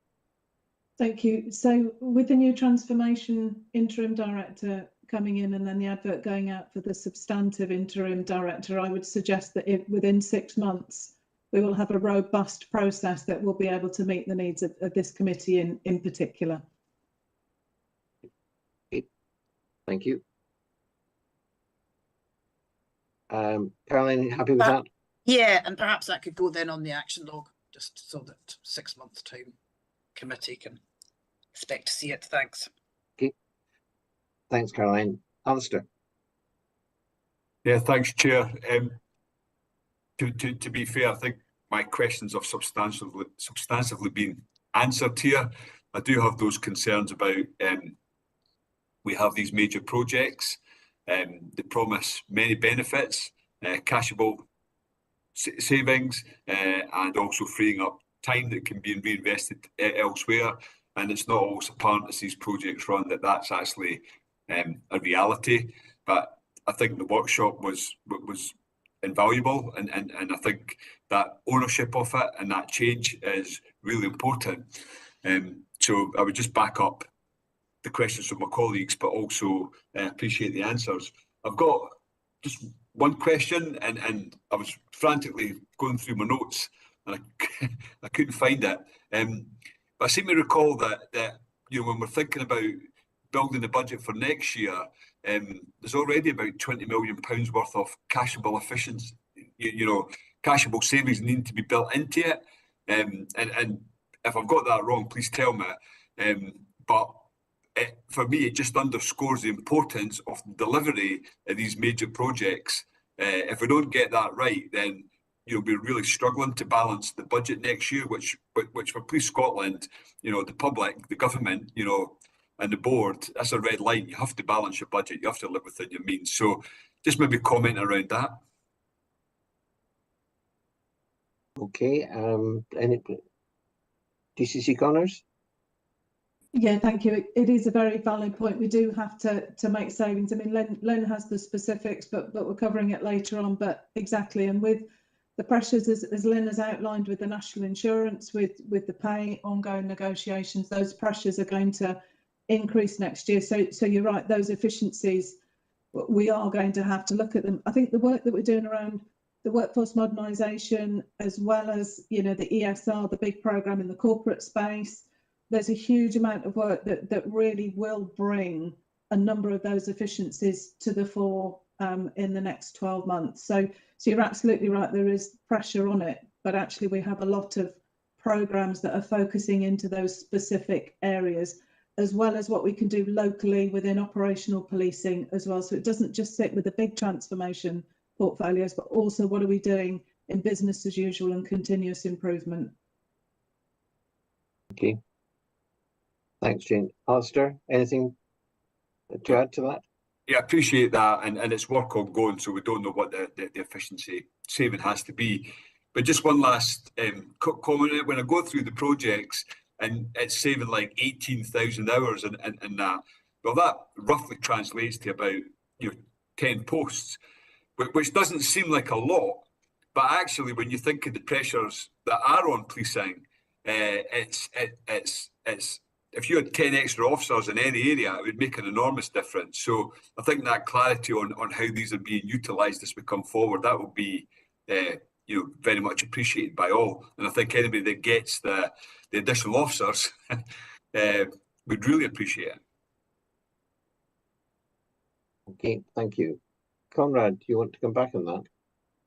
Thank you. So with the new transformation interim director coming in and then the advert going out for the substantive interim director, I would suggest that within 6 months, we will have a robust process that will be able to meet the needs of this committee in particular. Thank you. Caroline, happy with that? Yeah, and perhaps that could go then on the action log, just so that 6 months' time committee can expect to see it. Thanks. Okay. Thanks, Caroline. Alistair. Yeah, thanks, Chair. To be fair, I think my questions have substantively been answered here. I do have those concerns about we have these major projects. They promise many benefits, cashable savings, and also freeing up time that can be reinvested elsewhere. And it's not always apparent as these projects run that that's actually a reality. But I think the workshop was invaluable, and I think that ownership of it and that change is really important. So I would just back up the questions from my colleagues, but also appreciate the answers. I've got just one question, and I was frantically going through my notes, and I couldn't find it. But I seem to recall that when we're thinking about building the budget for next year, there's already about £20 million worth of cashable efficiency, cashable savings need to be built into it. And if I've got that wrong, please tell me. But for me, it just underscores the importance of the delivery of these major projects. If we don't get that right, then we're really struggling to balance the budget next year, which for Police Scotland, the public, the government, and the board, that's a red line. You have to balance your budget. You have to live within your means. So just maybe comment around that. Okay. Any DCC Connors? Yeah, thank you. It is a very valid point. We do have to make savings. I mean, Len has the specifics, but we're covering it later on. But exactly, and with the pressures, as Lynn has outlined, with the national insurance, with the pay, ongoing negotiations, those pressures are going to increase next year. So you're right, those efficiencies, we are going to have to look at them. I think the work that we're doing around the workforce modernisation, as well as the ESR, the big programme in the corporate space, there's a huge amount of work that really will bring a number of those efficiencies to the fore in the next 12 months. So you're absolutely right, there is pressure on it, but actually we have a lot of programmes that are focusing into those specific areas, as well as what we can do locally within operational policing as well. So it doesn't just sit with the big transformation portfolios, but also what are we doing in business as usual and continuous improvement. Okay. Thanks, Jane. Alistair, anything to add to that? Yeah, I appreciate that, and it's work ongoing, so we don't know what the efficiency saving has to be. But just one last comment. When I go through the projects, and it's saving like 18,000 hours and that, well, that roughly translates to about 10 posts, which doesn't seem like a lot, but actually when you think of the pressures that are on policing, it's if you had 10 extra officers in any area, it would make an enormous difference. So I think that clarity on how these are being utilised as we come forward, that will be very much appreciated by all. And I think anybody that gets the additional officers would really appreciate it. Okay, thank you. Conrad, do you want to come back on that?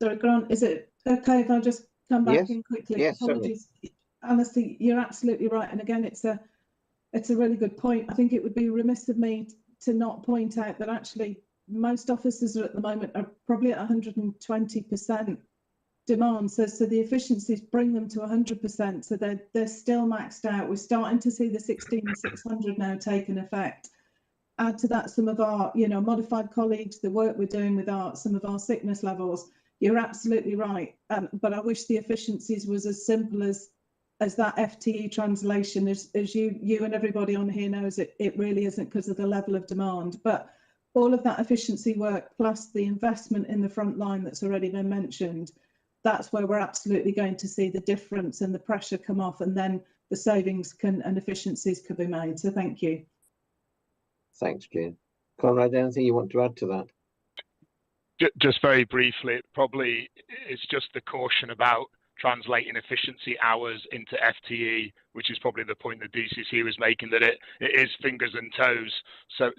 Sorry, Grant, is it okay if I just come back in quickly? Yes, apologies. Honestly, you're absolutely right. And again, it's a really good point. I think it would be remiss of me to not point out that actually most officers at the moment are probably at 120% demand. So the efficiencies bring them to 100%. So they're still maxed out. We're starting to see the 16,600 now taking effect. Add to that some of our, modified colleagues, the work we're doing with some of our sickness levels. You're absolutely right. But I wish the efficiencies was as simple as that FTE translation, as you and everybody on here knows, it really isn't, because of the level of demand. But all of that efficiency work plus the investment in the front line that's already been mentioned, that's where we're absolutely going to see the difference and the pressure come off, and then the savings and efficiencies could be made. So thank you. Thanks, Jane. Conrad, anything you want to add to that? Just very briefly, probably it's just the caution about translating efficiency hours into FTE, which is probably the point that DCC was making, that it is fingers and toes. So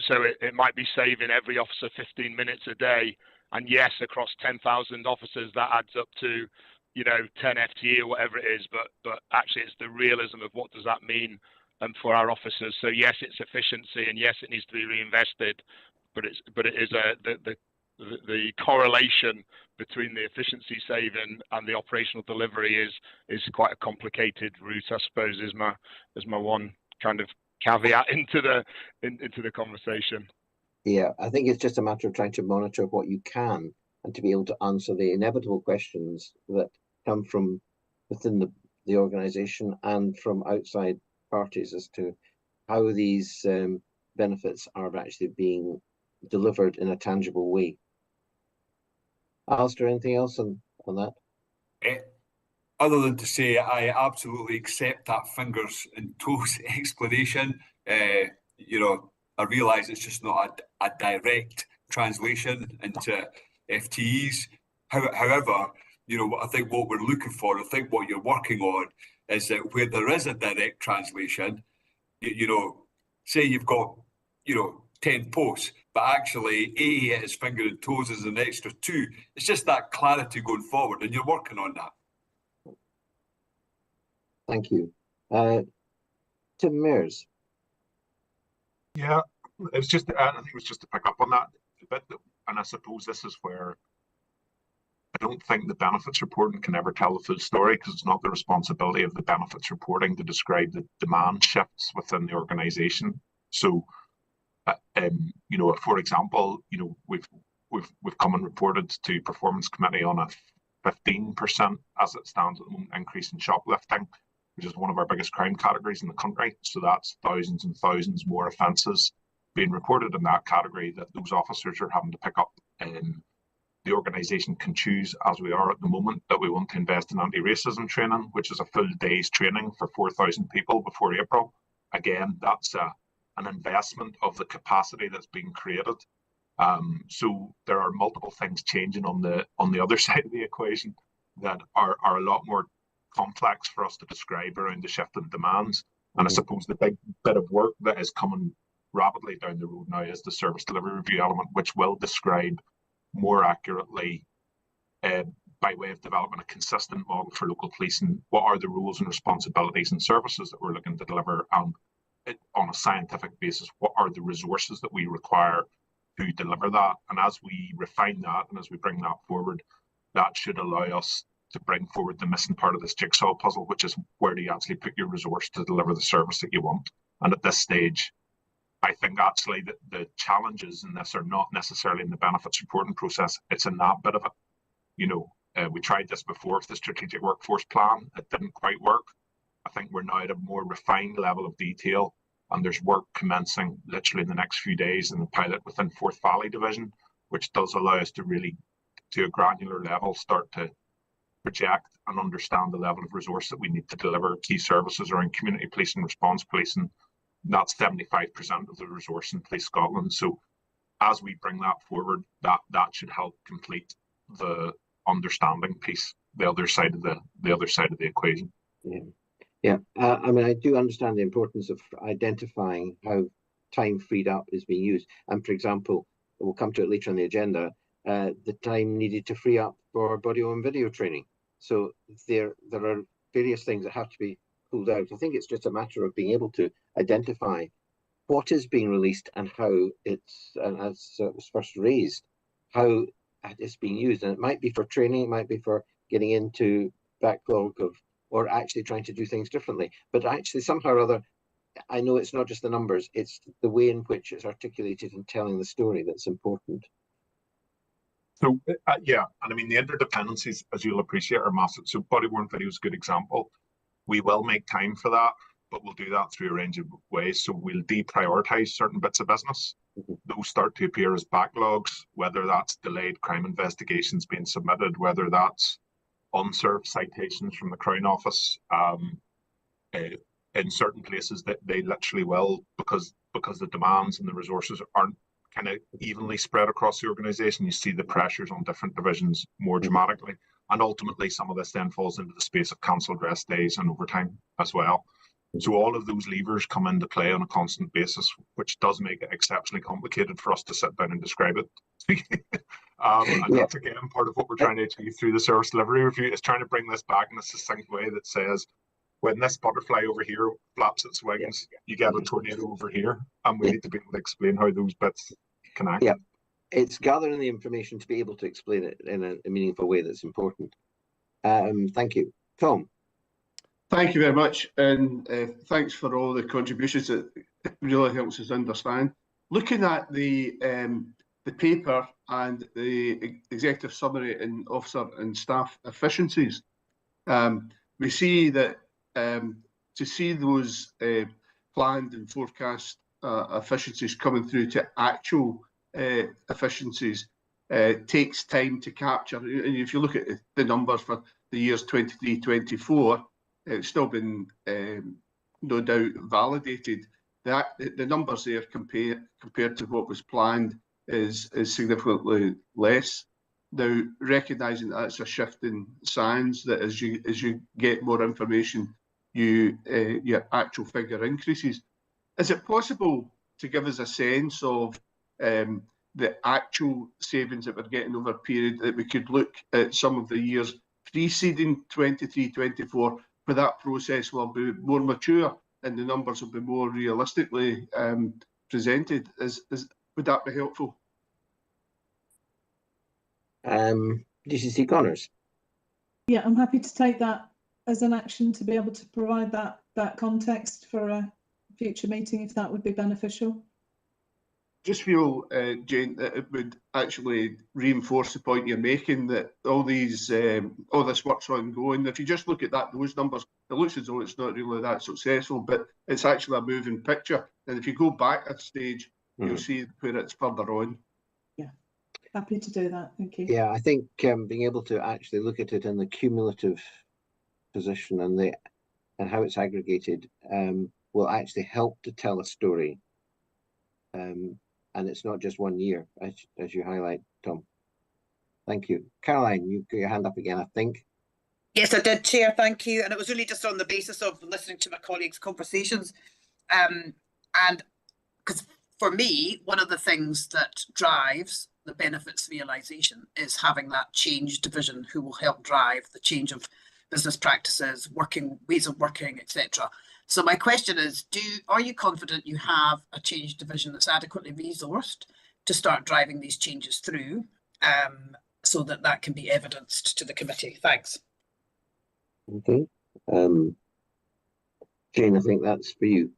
it might be saving every officer 15 minutes a day. And yes, across 10,000 officers, that adds up to, 10 FTE or whatever it is. But actually, it's the realism of what does that mean for our officers. So yes, it's efficiency, and yes, it needs to be reinvested. But it is the correlation between the efficiency saving and the operational delivery is quite a complicated route, I suppose, is my one kind of caveat into the conversation. Yeah, I think it's just a matter of trying to monitor what you can and to be able to answer the inevitable questions that come from within the organisation and from outside parties as to how these benefits are actually being delivered in a tangible way. Alistair, anything else on that? Other than to say I absolutely accept that fingers and toes explanation. I realise it's just not a direct translation into FTEs. However, I think what we're looking for, I think what you're working on is that where there is a direct translation, say you've got, 10 posts, but actually AE is finger and toes as an extra 2. It's just that clarity going forward, and you're working on that. Thank you. Tim Mears. Yeah, I think it was just to pick up on that a bit, and I suppose this is where I don't think the benefits reporting can ever tell the full story, because it's not the responsibility of the benefits reporting to describe the demand shifts within the organisation. So, for example, we've come and reported to Performance Committee on a 15%, as it stands at the moment, increase in shoplifting, which is one of our biggest crime categories in the country. So that's thousands and thousands more offences being reported in that category that those officers are having to pick up. The organisation can choose, as we are at the moment, that we want to invest in anti-racism training, which is a full day's training for 4,000 people before April. Again, that's an investment of the capacity that's being created. So there are multiple things changing on the other side of the equation that are a lot more complex for us to describe around the shift in demands. And I suppose the big bit of work that is coming rapidly down the road now is the service delivery review element, which will describe more accurately, by way of developing a consistent model for local policing, what are the roles and responsibilities and services that we're looking to deliver, and on a scientific basis, what are the resources that we require to deliver that. And as we refine that and as we bring that forward, that should allow us to bring forward the missing part of this jigsaw puzzle, which is where do you actually put your resource to deliver the service that you want. And at this stage, I think actually that the challenges in this are not necessarily in the benefits reporting process, it's in that bit of it. We tried this before with the strategic workforce plan, it didn't quite work. I think we're now at a more refined level of detail, and there's work commencing literally in the next few days in the pilot within Forth Valley Division, which does allow us to really, to a granular level, start to project and understand the level of resource that we need to deliver key services around community policing, response policing. That's 75% of the resource in Police Scotland. So as we bring that forward, that should help complete the understanding piece, the other side of the equation. Yeah. I mean, I do understand the importance of identifying how time freed up is being used. And for example, we'll come to it later on the agenda, the time needed to free up for body and video training. So there are various things that have to be pulled out. I think it's just a matter of being able to identify what is being released and how it's, and as was first raised, how it's being used. And it might be for training, it might be for getting into backlog of, or actually trying to do things differently. But actually somehow or other, I know it's not just the numbers, it's the way in which it's articulated and telling the story that's important. So yeah, and I mean, the interdependencies, as you'll appreciate, are massive. So body-worn video is a good example. We will make time for that, but we'll do that through a range of ways. So we'll deprioritize certain bits of business. Those start to appear as backlogs, whether that's delayed crime investigations being submitted, whether that's unserved citations from the Crown Office. In certain places that they literally will, because the demands and the resources aren't kind of evenly spread across the organisation. You see the pressures on different divisions more dramatically, and ultimately some of this then falls into the space of cancelled rest days and overtime as well. So all of those levers come into play on a constant basis, which does make it exceptionally complicated for us to sit down and describe it. And that's again part of what we're trying to achieve through the service delivery review, is trying to bring this back in a succinct way that says, when this butterfly over here flaps its wings, you get a tornado over here, and we need to be able to explain how those bits connect. Yeah, it's gathering the information to be able to explain it in a meaningful way that's important. Thank you. Tom. Thank you very much, and thanks for all the contributions. It really helps us understand. Looking at the paper and the executive summary and officer and staff efficiencies, we see that to see those planned and forecast efficiencies coming through to actual efficiencies takes time to capture. And if you look at the numbers for the years 23-24, it's still been no doubt validated. That the numbers there compared to what was planned is significantly less. Now, recognising that it's a shift in science, that as you get more information, your actual figure increases. Is it possible to give us a sense of the actual savings that we're getting over a period, that we could look at some of the years preceding 23-24, where that process will be more mature and the numbers will be more realistically presented? Would that be helpful? DCC Connors. Yeah, I'm happy to take that as an action to be able to provide that context for a future meeting, if that would be beneficial. Just feel, Jane, that it would actually reinforce the point you're making, that all this work's ongoing. If you just look at those numbers, it looks as though it's not really that successful, but it's actually a moving picture. And if you go back a stage, you'll see where it's further on. Yeah, happy to do that. Thank you. Yeah, I think being able to actually look at it in the cumulative position and how it's aggregated will actually help to tell a story. And it's not just 1 year, as you highlight, Tom. Thank you. Caroline, you got your hand up again, I think. Yes, I did, Chair, thank you. And it was really just on the basis of listening to my colleagues' conversations. And because for me, one of the things that drives the benefits realisation is having that change division who will help drive the change of business practices, ways of working, etc. So my question is, are you confident you have a change division that's adequately resourced to start driving these changes through, so that can be evidenced to the committee? Thanks. Okay. Jane, I think that's for you.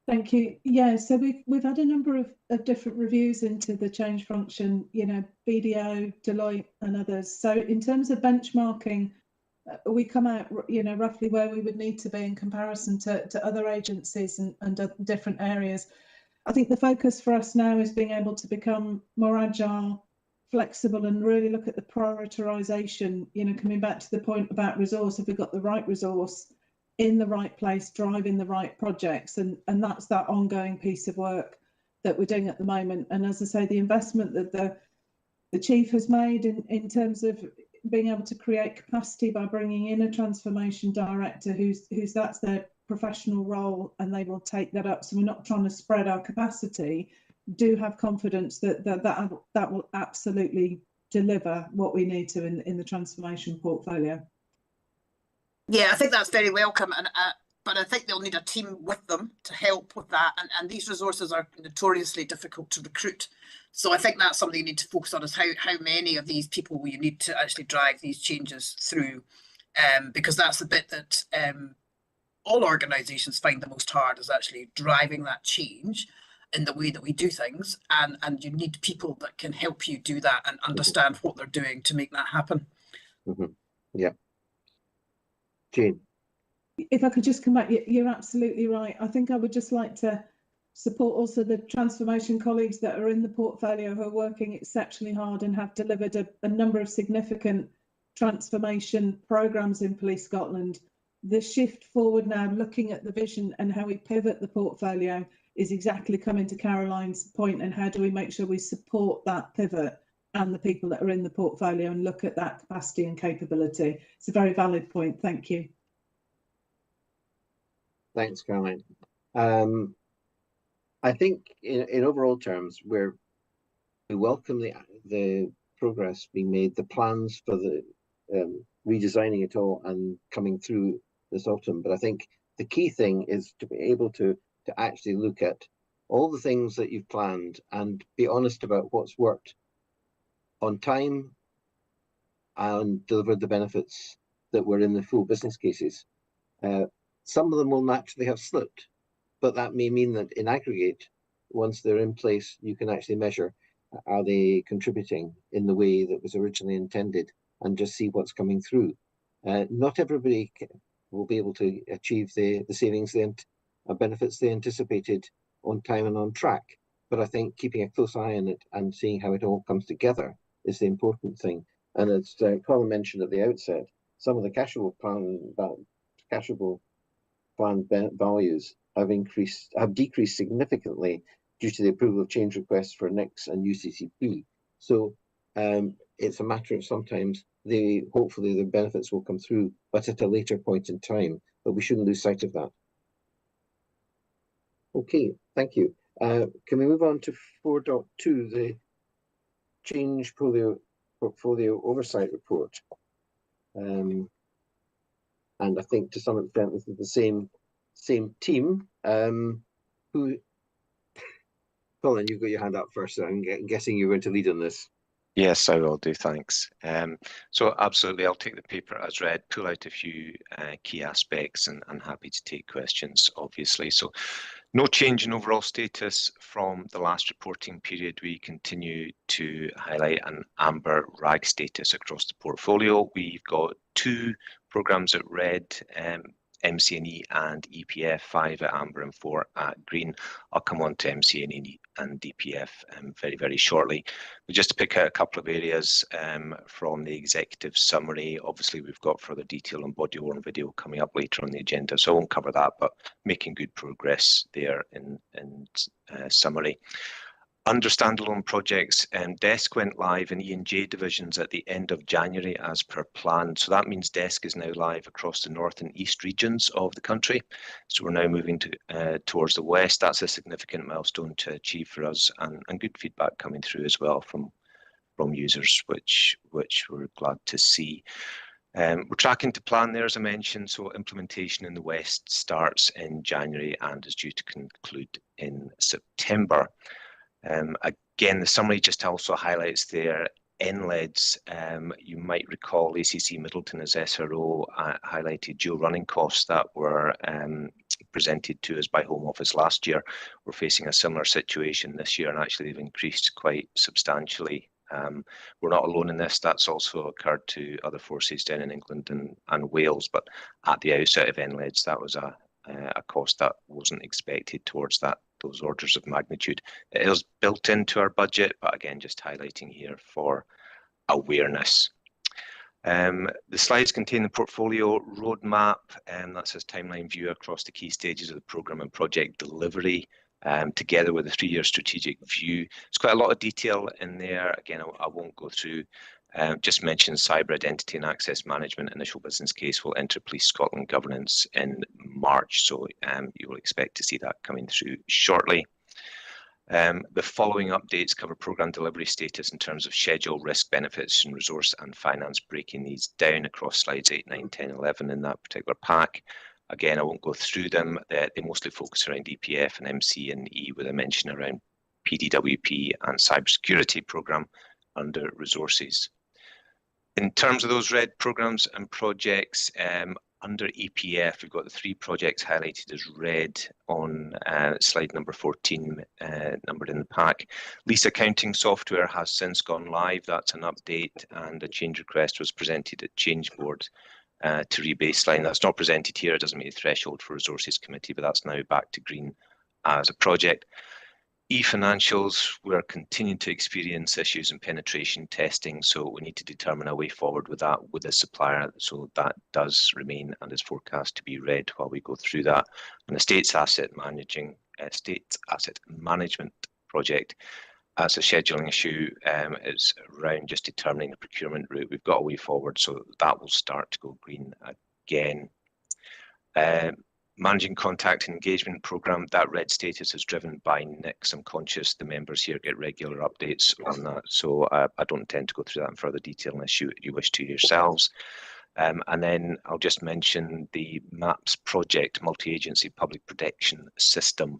Thank you. Yeah, so we've had a number of different reviews into the change function, BDO, Deloitte and others. So in terms of benchmarking, we come out, roughly where we would need to be in comparison to other agencies and different areas. I think the focus for us now is being able to become more agile, flexible and really look at the prioritisation, you know, coming back to the point about resource, have we got the right resource in the right place, driving the right projects, and that's that ongoing piece of work that we're doing at the moment. And as I say, the investment that the Chief has made in terms of being able to create capacity by bringing in a transformation director who's that's their professional role, and they will take that up. So we're not trying to spread our capacity. Do have confidence that will absolutely deliver what we need to in the transformation portfolio. Yeah, I think that's very welcome, and but I think they'll need a team with them to help with that. And these resources are notoriously difficult to recruit. So I think that's something you need to focus on, is how many of these people will you need to actually drive these changes through, because that's the bit that all organisations find the most hard, is actually driving that change in the way that we do things. And you need people that can help you do that and understand what they're doing to make that happen. Yeah. Jane. If I could just come back, you're absolutely right. I think I would just like to support also the transformation colleagues that are in the portfolio who are working exceptionally hard and have delivered a number of significant transformation programmes in Police Scotland. The shift forward now, looking at the vision and how we pivot the portfolio, is exactly coming to Caroline's point, and how do we make sure we support that pivot and the people that are in the portfolio and look at that capacity and capability. It's a very valid point. Thank you. Thanks, Caroline. I think in overall terms, we welcome the progress being made, the plans for the redesigning it all and coming through this autumn. But I think the key thing is to be able to actually look at all the things that you've planned and be honest about what's worked on time and delivered the benefits that were in the full business cases. Some of them will naturally have slipped, but that may mean that in aggregate, once they're in place, you can actually measure, are they contributing in the way that was originally intended, and just see what's coming through. Not everybody will be able to achieve the savings and benefits they anticipated on time and on track, but I think keeping a close eye on it and seeing how it all comes together is the important thing. And as Colin mentioned at the outset, some of the cashable planned values have decreased significantly due to the approval of change requests for NICs and UCCP. So it's a matter of sometimes hopefully the benefits will come through, but at a later point in time. But we shouldn't lose sight of that. Okay, thank you. Can we move on to 4.2, the change portfolio oversight report? And I think to some extent this is the same team. Who? Colin, you've got your hand up first, so I'm guessing you're going to lead on this. Yes, I will do, thanks. So absolutely, I'll take the paper as read, pull out a few key aspects, and happy to take questions, obviously. So no change in overall status from the last reporting period. We continue to highlight an amber RAG status across the portfolio. We've got 2 programmes at red, MC&E and EPF, 5 at amber and 4 at green. I'll come on to MC&E and DPF very, very shortly. But just to pick out a couple of areas from the executive summary, obviously we've got further detail on body worn video coming up later on the agenda, so I won't cover that, but making good progress there in summary. Under standalone projects, DESK went live in E&J divisions at the end of January as per plan. So that means DESK is now live across the north and east regions of the country. So we're now moving towards the west. That's a significant milestone to achieve for us, and good feedback coming through as well from users, which we're glad to see. We're tracking to plan there, as I mentioned, so implementation in the west starts in January and is due to conclude in September. Again, the summary just also highlights their NLEDs. You might recall ACC Middleton as SRO highlighted dual running costs that were presented to us by Home Office last year. We're facing a similar situation this year, and actually they've increased quite substantially. We're not alone in this. That's also occurred to other forces down in England and Wales, but at the outset of NLEDs, that was a cost that wasn't expected towards that those orders of magnitude. It is built into our budget, but again, just highlighting here for awareness. The slides contain the portfolio roadmap, and that says timeline view across the key stages of the programme and project delivery, together with a 3-year strategic view. There's quite a lot of detail in there. Again, I won't go through. Just mention cyber identity and access management. Initial business case will enter Police Scotland governance in March, so you will expect to see that coming through shortly. The following updates cover programme delivery status in terms of schedule, risk, benefits and resource and finance, breaking these down across slides 8, 9, 10, 11 in that particular pack. Again, I won't go through them. They mostly focus around EPF and MC and E, with a mention around PDWP and cybersecurity programme under resources. In terms of those red programmes and projects, under EPF, we've got the 3 projects highlighted as red on slide number 14, numbered in the pack. Lease accounting software has since gone live. That's an update, and a change request was presented at Change Board to rebaseline. That's not presented here. It doesn't meet the threshold for Resources Committee, but that's now back to green as a project. E-financials, we're continuing to experience issues in penetration testing, so we need to determine a way forward with that with the supplier. So that does remain and is forecast to be red while we go through that. And the States Asset Management project, as a scheduling issue, is around just determining the procurement route. We've got a way forward, so that will start to go green again. Managing contact and engagement programme, that red status is driven by NICs. I'm conscious the members here get regular updates on that, so I don't intend to go through that in further detail unless you wish to yourselves. And then I'll just mention the MAPS project, Multi-Agency Public Protection System,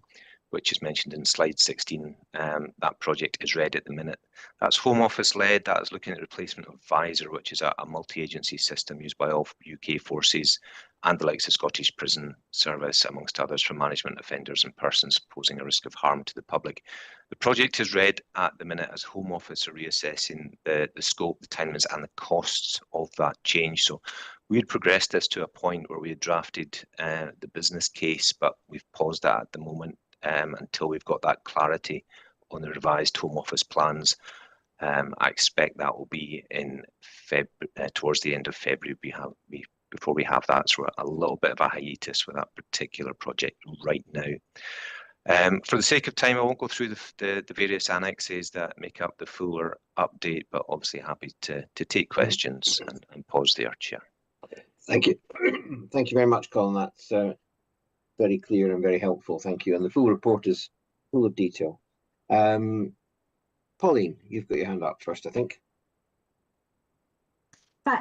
which is mentioned in slide 16. That project is red at the minute. That's Home Office led. That is looking at replacement of Visor, which is a multi-agency system used by all UK forces and the likes of Scottish Prison Service, amongst others, for management offenders and persons posing a risk of harm to the public. The project is red at the minute as Home Office are reassessing the scope, the timelines and the costs of that change. So we had progressed this to a point where we had drafted the business case, but we've paused that at the moment until we've got that clarity on the revised Home Office plans. I expect that will be in towards the end of February before we have that, so a little bit of a hiatus with that particular project right now. For the sake of time, I won't go through the various annexes that make up the fuller update, but obviously happy to take questions and pause there, Chair. Thank you. Thank you very much, Colin. That's very clear and very helpful. Thank you. And the full report is full of detail. Pauline, you've got your hand up first, I think.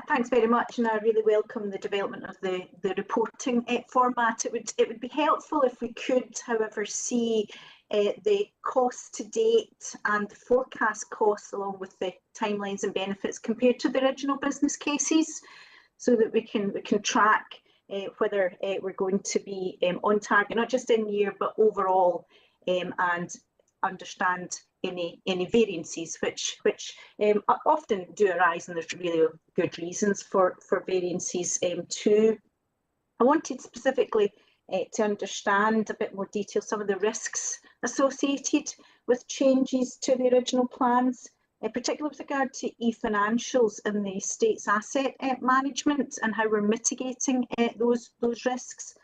Thanks very much, and I really welcome the development of the reporting format. It would be helpful if we could, however, see the costs to date and the forecast costs along with the timelines and benefits compared to the original business cases, so that we can track whether we're going to be on target, not just in year but overall, and understand any variances which often do arise, and there's really good reasons for variances too. I wanted specifically to understand a bit more detail some of the risks associated with changes to the original plans, particularly with regard to e-financials and the state's asset management and how we're mitigating those risks.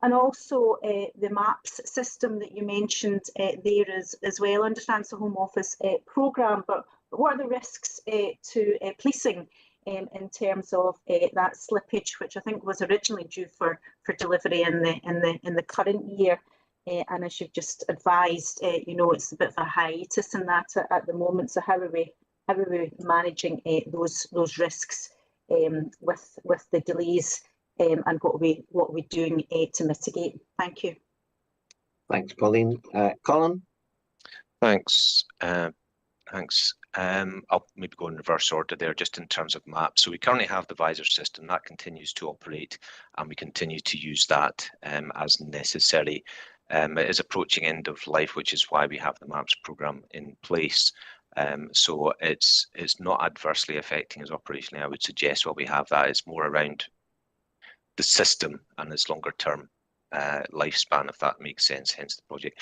And also the MAPS system that you mentioned there as well. I understand it's a Home Office programme, but what are the risks to policing in terms of that slippage, which I think was originally due for delivery in the current year? And as you've just advised, it's a bit of a hiatus in that at the moment. So how are we managing those risks with the delays? And what are we doing to mitigate? Thank you. Thanks, Pauline. Colin? Thanks. I'll maybe go in reverse order there, just in terms of maps. So we currently have the Visor system that continues to operate, and we continue to use that as necessary. It is approaching end of life, which is why we have the MAPS programme in place. So it's not adversely affecting us operationally, I would suggest. While we have that, it's more around the system and its longer term lifespan, if that makes sense, hence the project.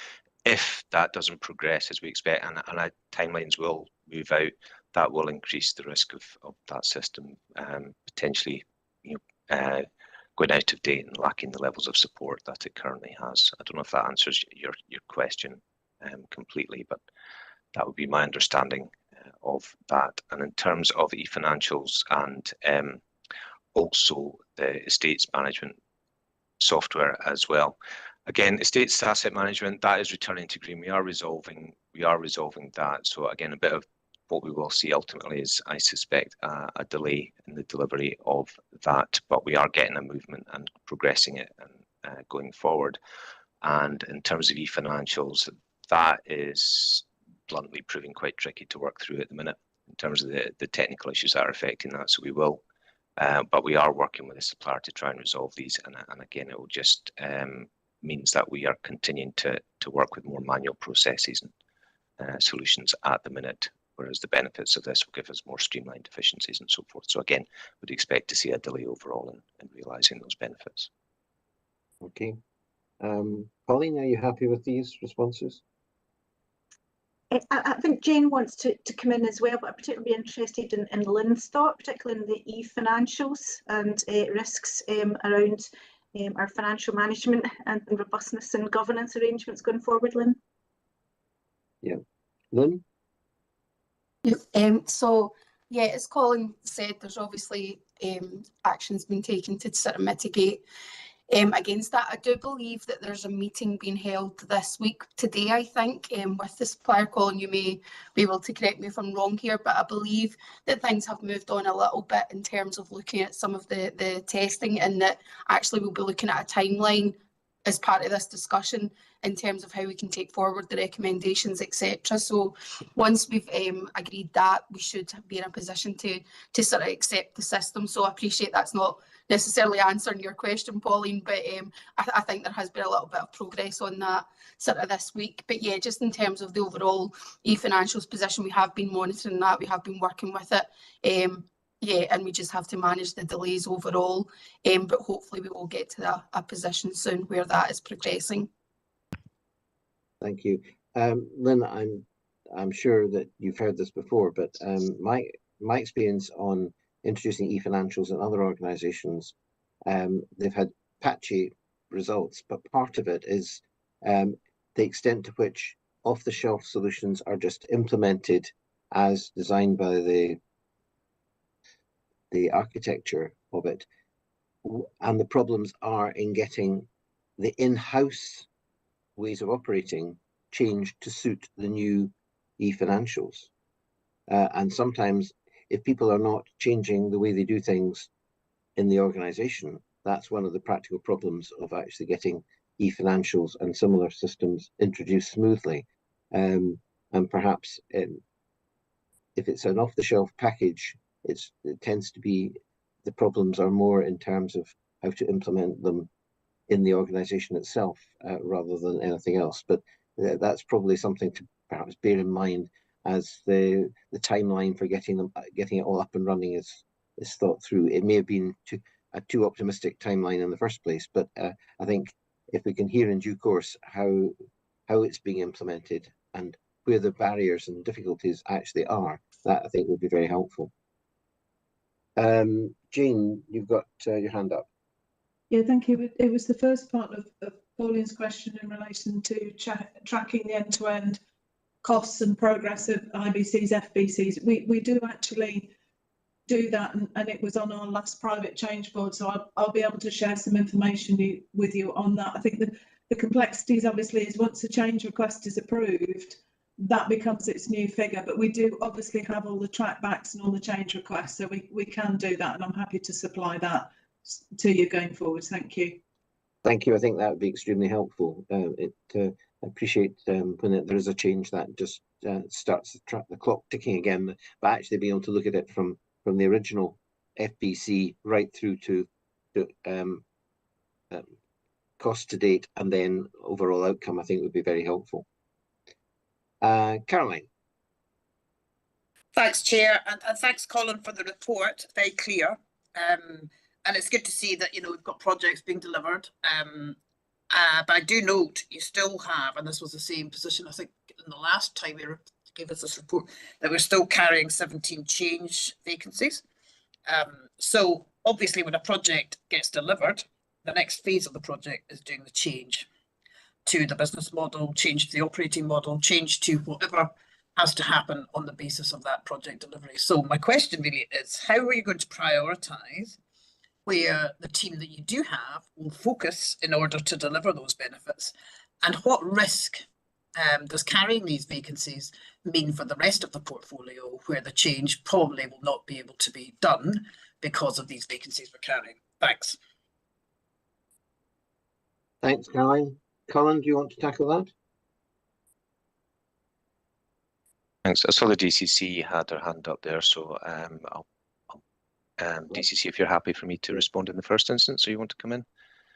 if that doesn't progress as we expect, and our timelines will move out, that will increase the risk of that system potentially, going out of date and lacking the levels of support that it currently has. I don't know if that answers your question completely, but that would be my understanding of that. And in terms of e-financials and also the estates management software as well. Again, estates asset management, that is returning to green. We are resolving that. So again, a bit of what we will see ultimately is, I suspect, a delay in the delivery of that, but we are getting a movement and progressing it and going forward. And in terms of e-financials, that is bluntly proving quite tricky to work through at the minute in terms of the technical issues that are affecting that. So we will, but we are working with the supplier to try and resolve these. And again, it will just means that we are continuing to work with more manual processes and solutions at the minute, whereas the benefits of this will give us more streamlined efficiencies and so forth. So again, we'd expect to see a delay overall in realising those benefits. Okay. Pauline, are you happy with these responses? I think Jane wants to come in as well, but I'm particularly interested in Lynn's thought, particularly in the e-financials and risks around our financial management and robustness and governance arrangements going forward, Lynn. Yeah. Lynn? So, yeah, as Colin said, there's obviously actions being taken to sort of mitigate against that. I do believe that there's a meeting being held this week, today, I think, with the supplier. Colin, you may be able to correct me if I'm wrong here, but I believe that things have moved on a little bit in terms of looking at some of the testing, and that actually we'll be looking at a timeline as part of this discussion in terms of how we can take forward the recommendations, etc. So once we've agreed that, we should be in a position to sort of accept the system. So I appreciate that's not necessarily answering your question, Pauline, but I think there has been a little bit of progress on that sort of this week. But yeah, just in terms of the overall e-financials position, we have been monitoring that, we have been working with it. Yeah, and we just have to manage the delays overall, but hopefully we will get to a position soon where that is progressing. Thank you. Lynn, I'm sure that you've heard this before, but my experience on introducing e-financials in other organisations, they've had patchy results, but part of it is the extent to which off-the-shelf solutions are just implemented as designed by the architecture of it, and the problems are in getting the in-house ways of operating changed to suit the new e-financials. And sometimes if people are not changing the way they do things in the organisation, that's one of the practical problems of actually getting e-financials and similar systems introduced smoothly. And perhaps if it's an off-the-shelf package, it tends to be the problems are more in terms of how to implement them in the organisation itself rather than anything else. But that's probably something to perhaps bear in mind as the timeline for getting it all up and running is thought through. It may have been a too optimistic timeline in the first place, but I think if we can hear in due course how it's being implemented and where the barriers and difficulties actually are, that I think would be very helpful. Jane, you've got your hand up. Yeah, thank you. It was the first part of Pauline's question in relation to tracking the end-to-end costs and progress of IBCs, FBCs. We do actually do that, and it was on our last private change board, so I'll be able to share some information with you on that. I think the complexities obviously is once a change request is approved, that becomes its new figure, but we do obviously have all the trackbacks and all the change requests, so we can do that, and I'm happy to supply that to you going forward. Thank you. Thank you. I think that would be extremely helpful. I appreciate when there is a change that just starts the clock ticking again, but actually being able to look at it from the original FBC right through to cost to date and then overall outcome, I think would be very helpful. Caroline. Thanks, Chair, and thanks, Colin, for the report. Very clear. And it's good to see that, we've got projects being delivered. But I do note you still have, and this was the same position, I think, in the last time they gave us this report, that we're still carrying 17 change vacancies. So obviously when a project gets delivered, the next phase of the project is doing the change to the business model, change to the operating model, change to whatever has to happen on the basis of that project delivery. So my question really is, how are you going to prioritise where the team that you do have will focus in order to deliver those benefits? And what risk does carrying these vacancies mean for the rest of the portfolio, where the change probably will not be able to be done because of these vacancies we're carrying? Thanks. Thanks, Caroline. Colin, do you want to tackle that? Thanks. I saw the DCC had their hand up there, so DCC, if you're happy for me to respond in the first instance, so you want to come in?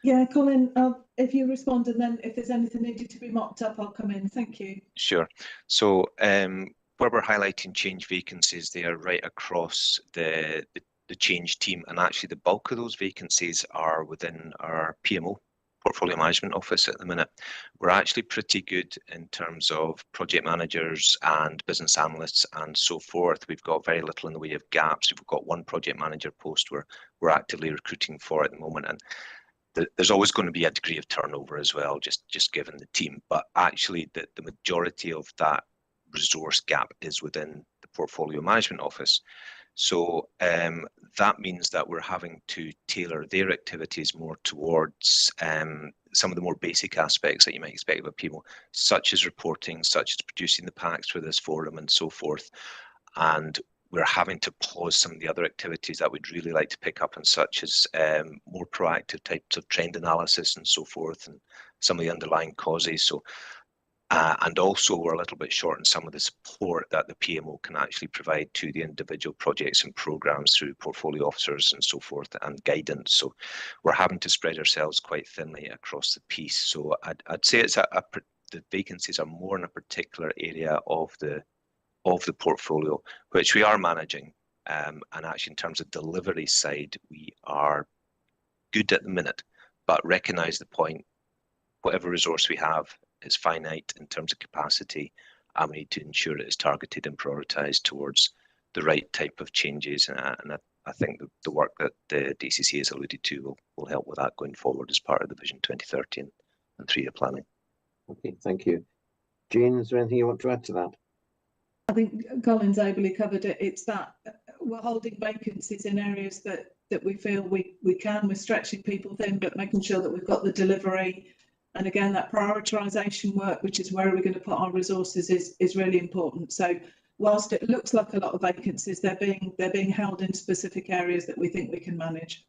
Yeah, Colin, if you respond, and then if there's anything needed to be mocked up, I'll come in. Thank you. Sure. So where we're highlighting change vacancies, they are right across the change team, and actually the bulk of those vacancies are within our PMO, Portfolio Management Office at the minute. We're actually pretty good in terms of project managers and business analysts and so forth. We've got very little in the way of gaps. We've got one project manager post we're actively recruiting for at the moment, and there's always going to be a degree of turnover as well, just given the team. But actually the majority of that resource gap is within the Portfolio Management Office. So that means that we're having to tailor their activities more towards some of the more basic aspects that you might expect of a PMO, such as reporting, such as producing the packs for this forum and so forth. And we're having to pause some of the other activities that we'd really like to pick up on, such as more proactive types of trend analysis and so forth, and some of the underlying causes. So and also we're a little bit short in some of the support that the PMO can actually provide to the individual projects and programs through portfolio officers and so forth, and guidance. So we're having to spread ourselves quite thinly across the piece. So I'd say it's the vacancies are more in a particular area of the portfolio, which we are managing. And actually in terms of delivery side, we are good at the minute, but recognise the point, whatever resource we have is finite in terms of capacity, and we need to ensure it is targeted and prioritised towards the right type of changes. And I think the work that the DCC has alluded to will help with that going forward as part of the Vision 2030 and 3-year planning. Okay, thank you. Jane, is there anything you want to add to that? I think Colin's ably covered it. It's that we're holding vacancies in areas that we feel we can. We're stretching people thin, but making sure that we've got the delivery. And again, that prioritisation work, which is where we're going to put our resources, is really important. So whilst it looks like a lot of vacancies, they're being held in specific areas that we think we can manage.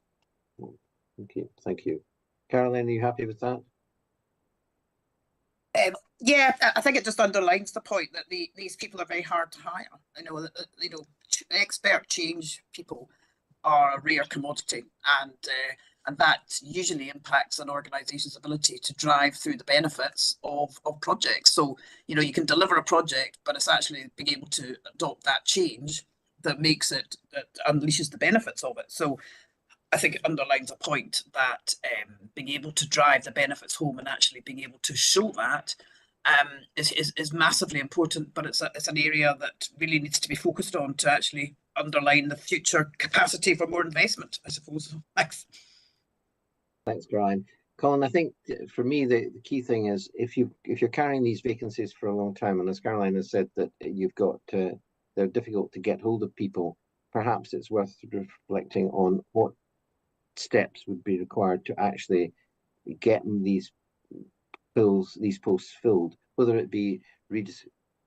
Okay, thank you. Caroline, are you happy with that? Yeah, I think it just underlines the point that these people are very hard to hire. Expert change people are a rare commodity, and that usually impacts an organisation's ability to drive through the benefits of projects. So, you can deliver a project, but it's actually being able to adopt that change that makes it, that unleashes the benefits of it. So I think it underlines a point that being able to drive the benefits home and actually being able to show that is massively important, but it's an area that really needs to be focused on to actually underline the future capacity for more investment, I suppose. Thanks. Thanks, Brian. Colin, I think for me the key thing is if you're carrying these vacancies for a long time, and as Caroline has said that you've got they're difficult to get hold of people, perhaps it's worth reflecting on what steps would be required to actually get these posts filled, whether it be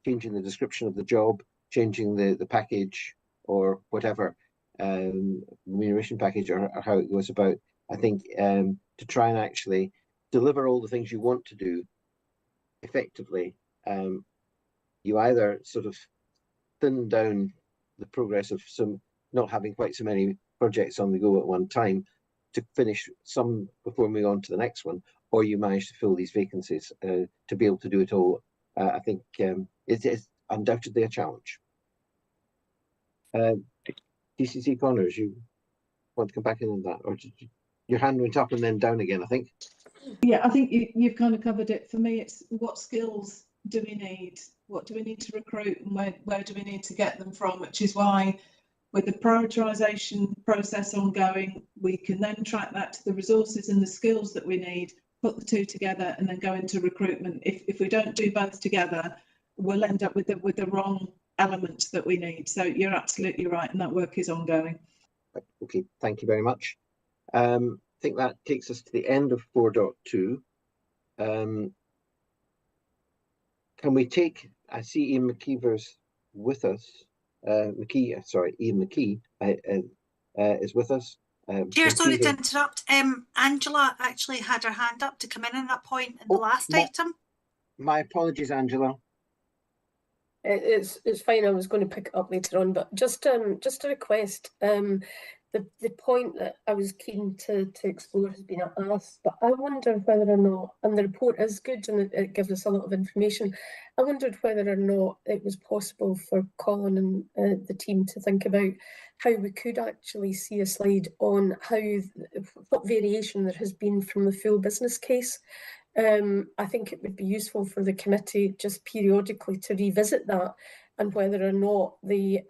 changing the description of the job, changing the package, or whatever remuneration package, or how it goes about. I think to try and actually deliver all the things you want to do effectively, you either sort of thin down the progress of not having quite so many projects on the go at one time to finish some before moving on to the next one, or you manage to fill these vacancies to be able to do it all. I think it is undoubtedly a challenge. DCC Connors, you want to come back in on that, or did you? Your hand went up and then down again, I think. Yeah, I think you've kind of covered it. For me, it's what skills do we need? What do we need to recruit, and where do we need to get them from? Which is why, with the prioritisation process ongoing, we can then track that to the resources and the skills that we need, put the two together, and then go into recruitment. If we don't do both together, we'll end up with the wrong elements that we need. So you're absolutely right, and that work is ongoing. Okay, thank you very much. I think that takes us to the end of 4.2. Can we take, I see Ian McKeever's with us. Ian McKee is with us. Chair, sorry to interrupt. Angela actually had her hand up to come in at that point in the last item. My apologies, Angela. It's fine. I was going to pick it up later on, but just a request. The point that I was keen to explore has been asked, but I wonder whether or not, and the report is good and it gives us a lot of information, I wondered whether or not it was possible for Colin and the team to think about how we could actually see a slide on what variation there has been from the full business case. I think it would be useful for the committee just periodically to revisit that, and whether or not the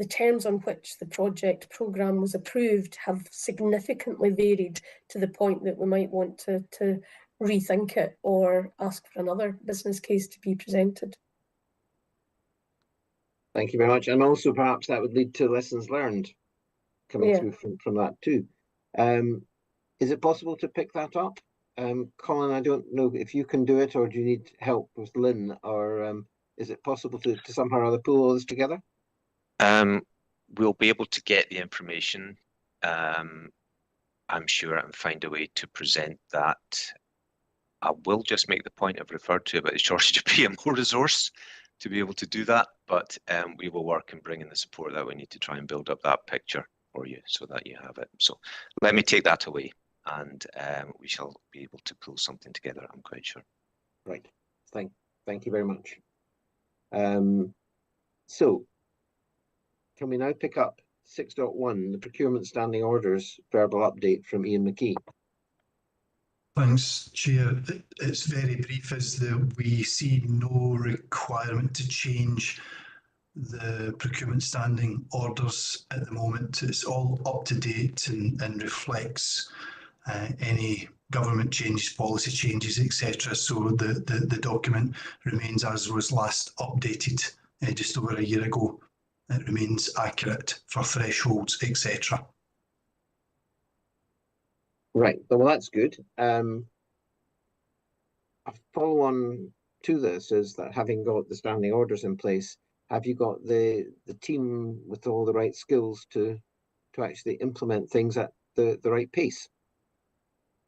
terms on which the project programme was approved have significantly varied to the point that we might want to rethink it or ask for another business case to be presented. Thank you very much. And also perhaps that would lead to lessons learned coming through from that too. Is it possible to pick that up? Colin, I don't know if you can do it, or do you need help with Lynn, or is it possible to somehow or other pull all this together? We'll be able to get the information, I'm sure, and find a way to present that. I will just make the point I've referred to about the shortage of PMO resource to be able to do that, but we will work in bringing the support that we need to try and build up that picture for you so that you have it. So let me take that away, and we shall be able to pull something together, I'm quite sure. Right. Thank you very much. So can we now pick up 6.1, the procurement standing orders verbal update from Ian McKee? Thanks, Chair. It's very brief, as we see no requirement to change the procurement standing orders at the moment. It's all up to date and reflects any government changes, policy changes, etc. So the document remains as was last updated just over a year ago. It remains accurate for thresholds, etc. Right, well, that's good. A follow on to this is that, having got the standing orders in place, have you got the team with all the right skills to actually implement things at the right pace?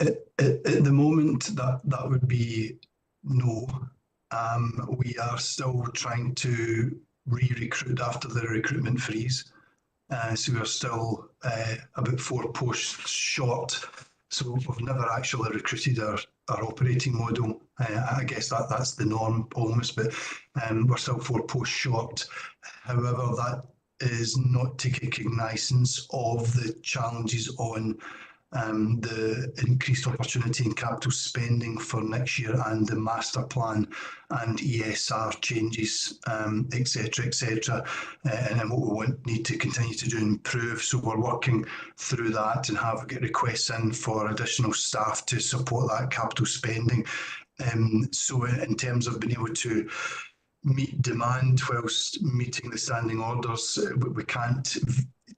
At the moment, that would be no. We are still trying to re-recruit after the recruitment freeze. So we're still about 4 posts short. So we've never actually recruited our operating model. I guess that's the norm almost, but we're still 4 posts short. However, that is not taking cognizance of the challenges on the increased opportunity in capital spending for next year, and the master plan and ESR changes, etc., etc., and then what we need to continue to do and improve. So we're working through that and have get requests in for additional staff to support that capital spending. So in terms of being able to meet demand whilst meeting the standing orders, we can't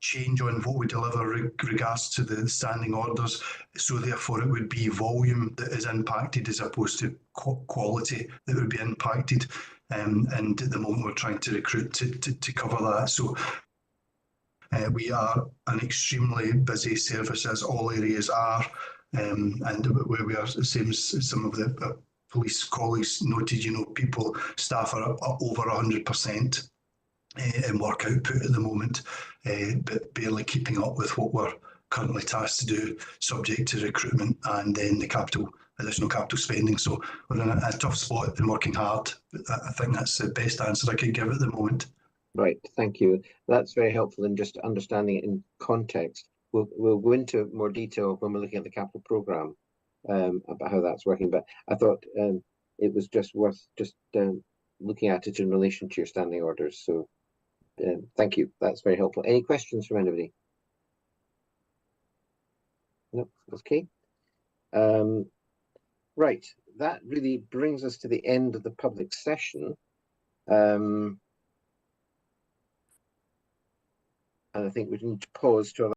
change on what we deliver regards to the standing orders, so therefore it would be volume that is impacted as opposed to quality that would be impacted, and at the moment we're trying to recruit to cover that. So we are an extremely busy service, as all areas are, and where we are, the same as some of the police colleagues noted, staff are over 100% in work output at the moment, but barely keeping up with what we're currently tasked to do, subject to recruitment and then the additional capital spending. So we're in a tough spot and working hard. But I think that's the best answer I could give at the moment. Right, thank you. That's very helpful in just understanding it in context. we'll go into more detail when we're looking at the capital programme about how that's working. But I thought it was just worth just looking at it in relation to your standing orders. So thank you. That's very helpful. Any questions from anybody? No. Okay. Right. That really brings us to the end of the public session. And I think we need to pause to allow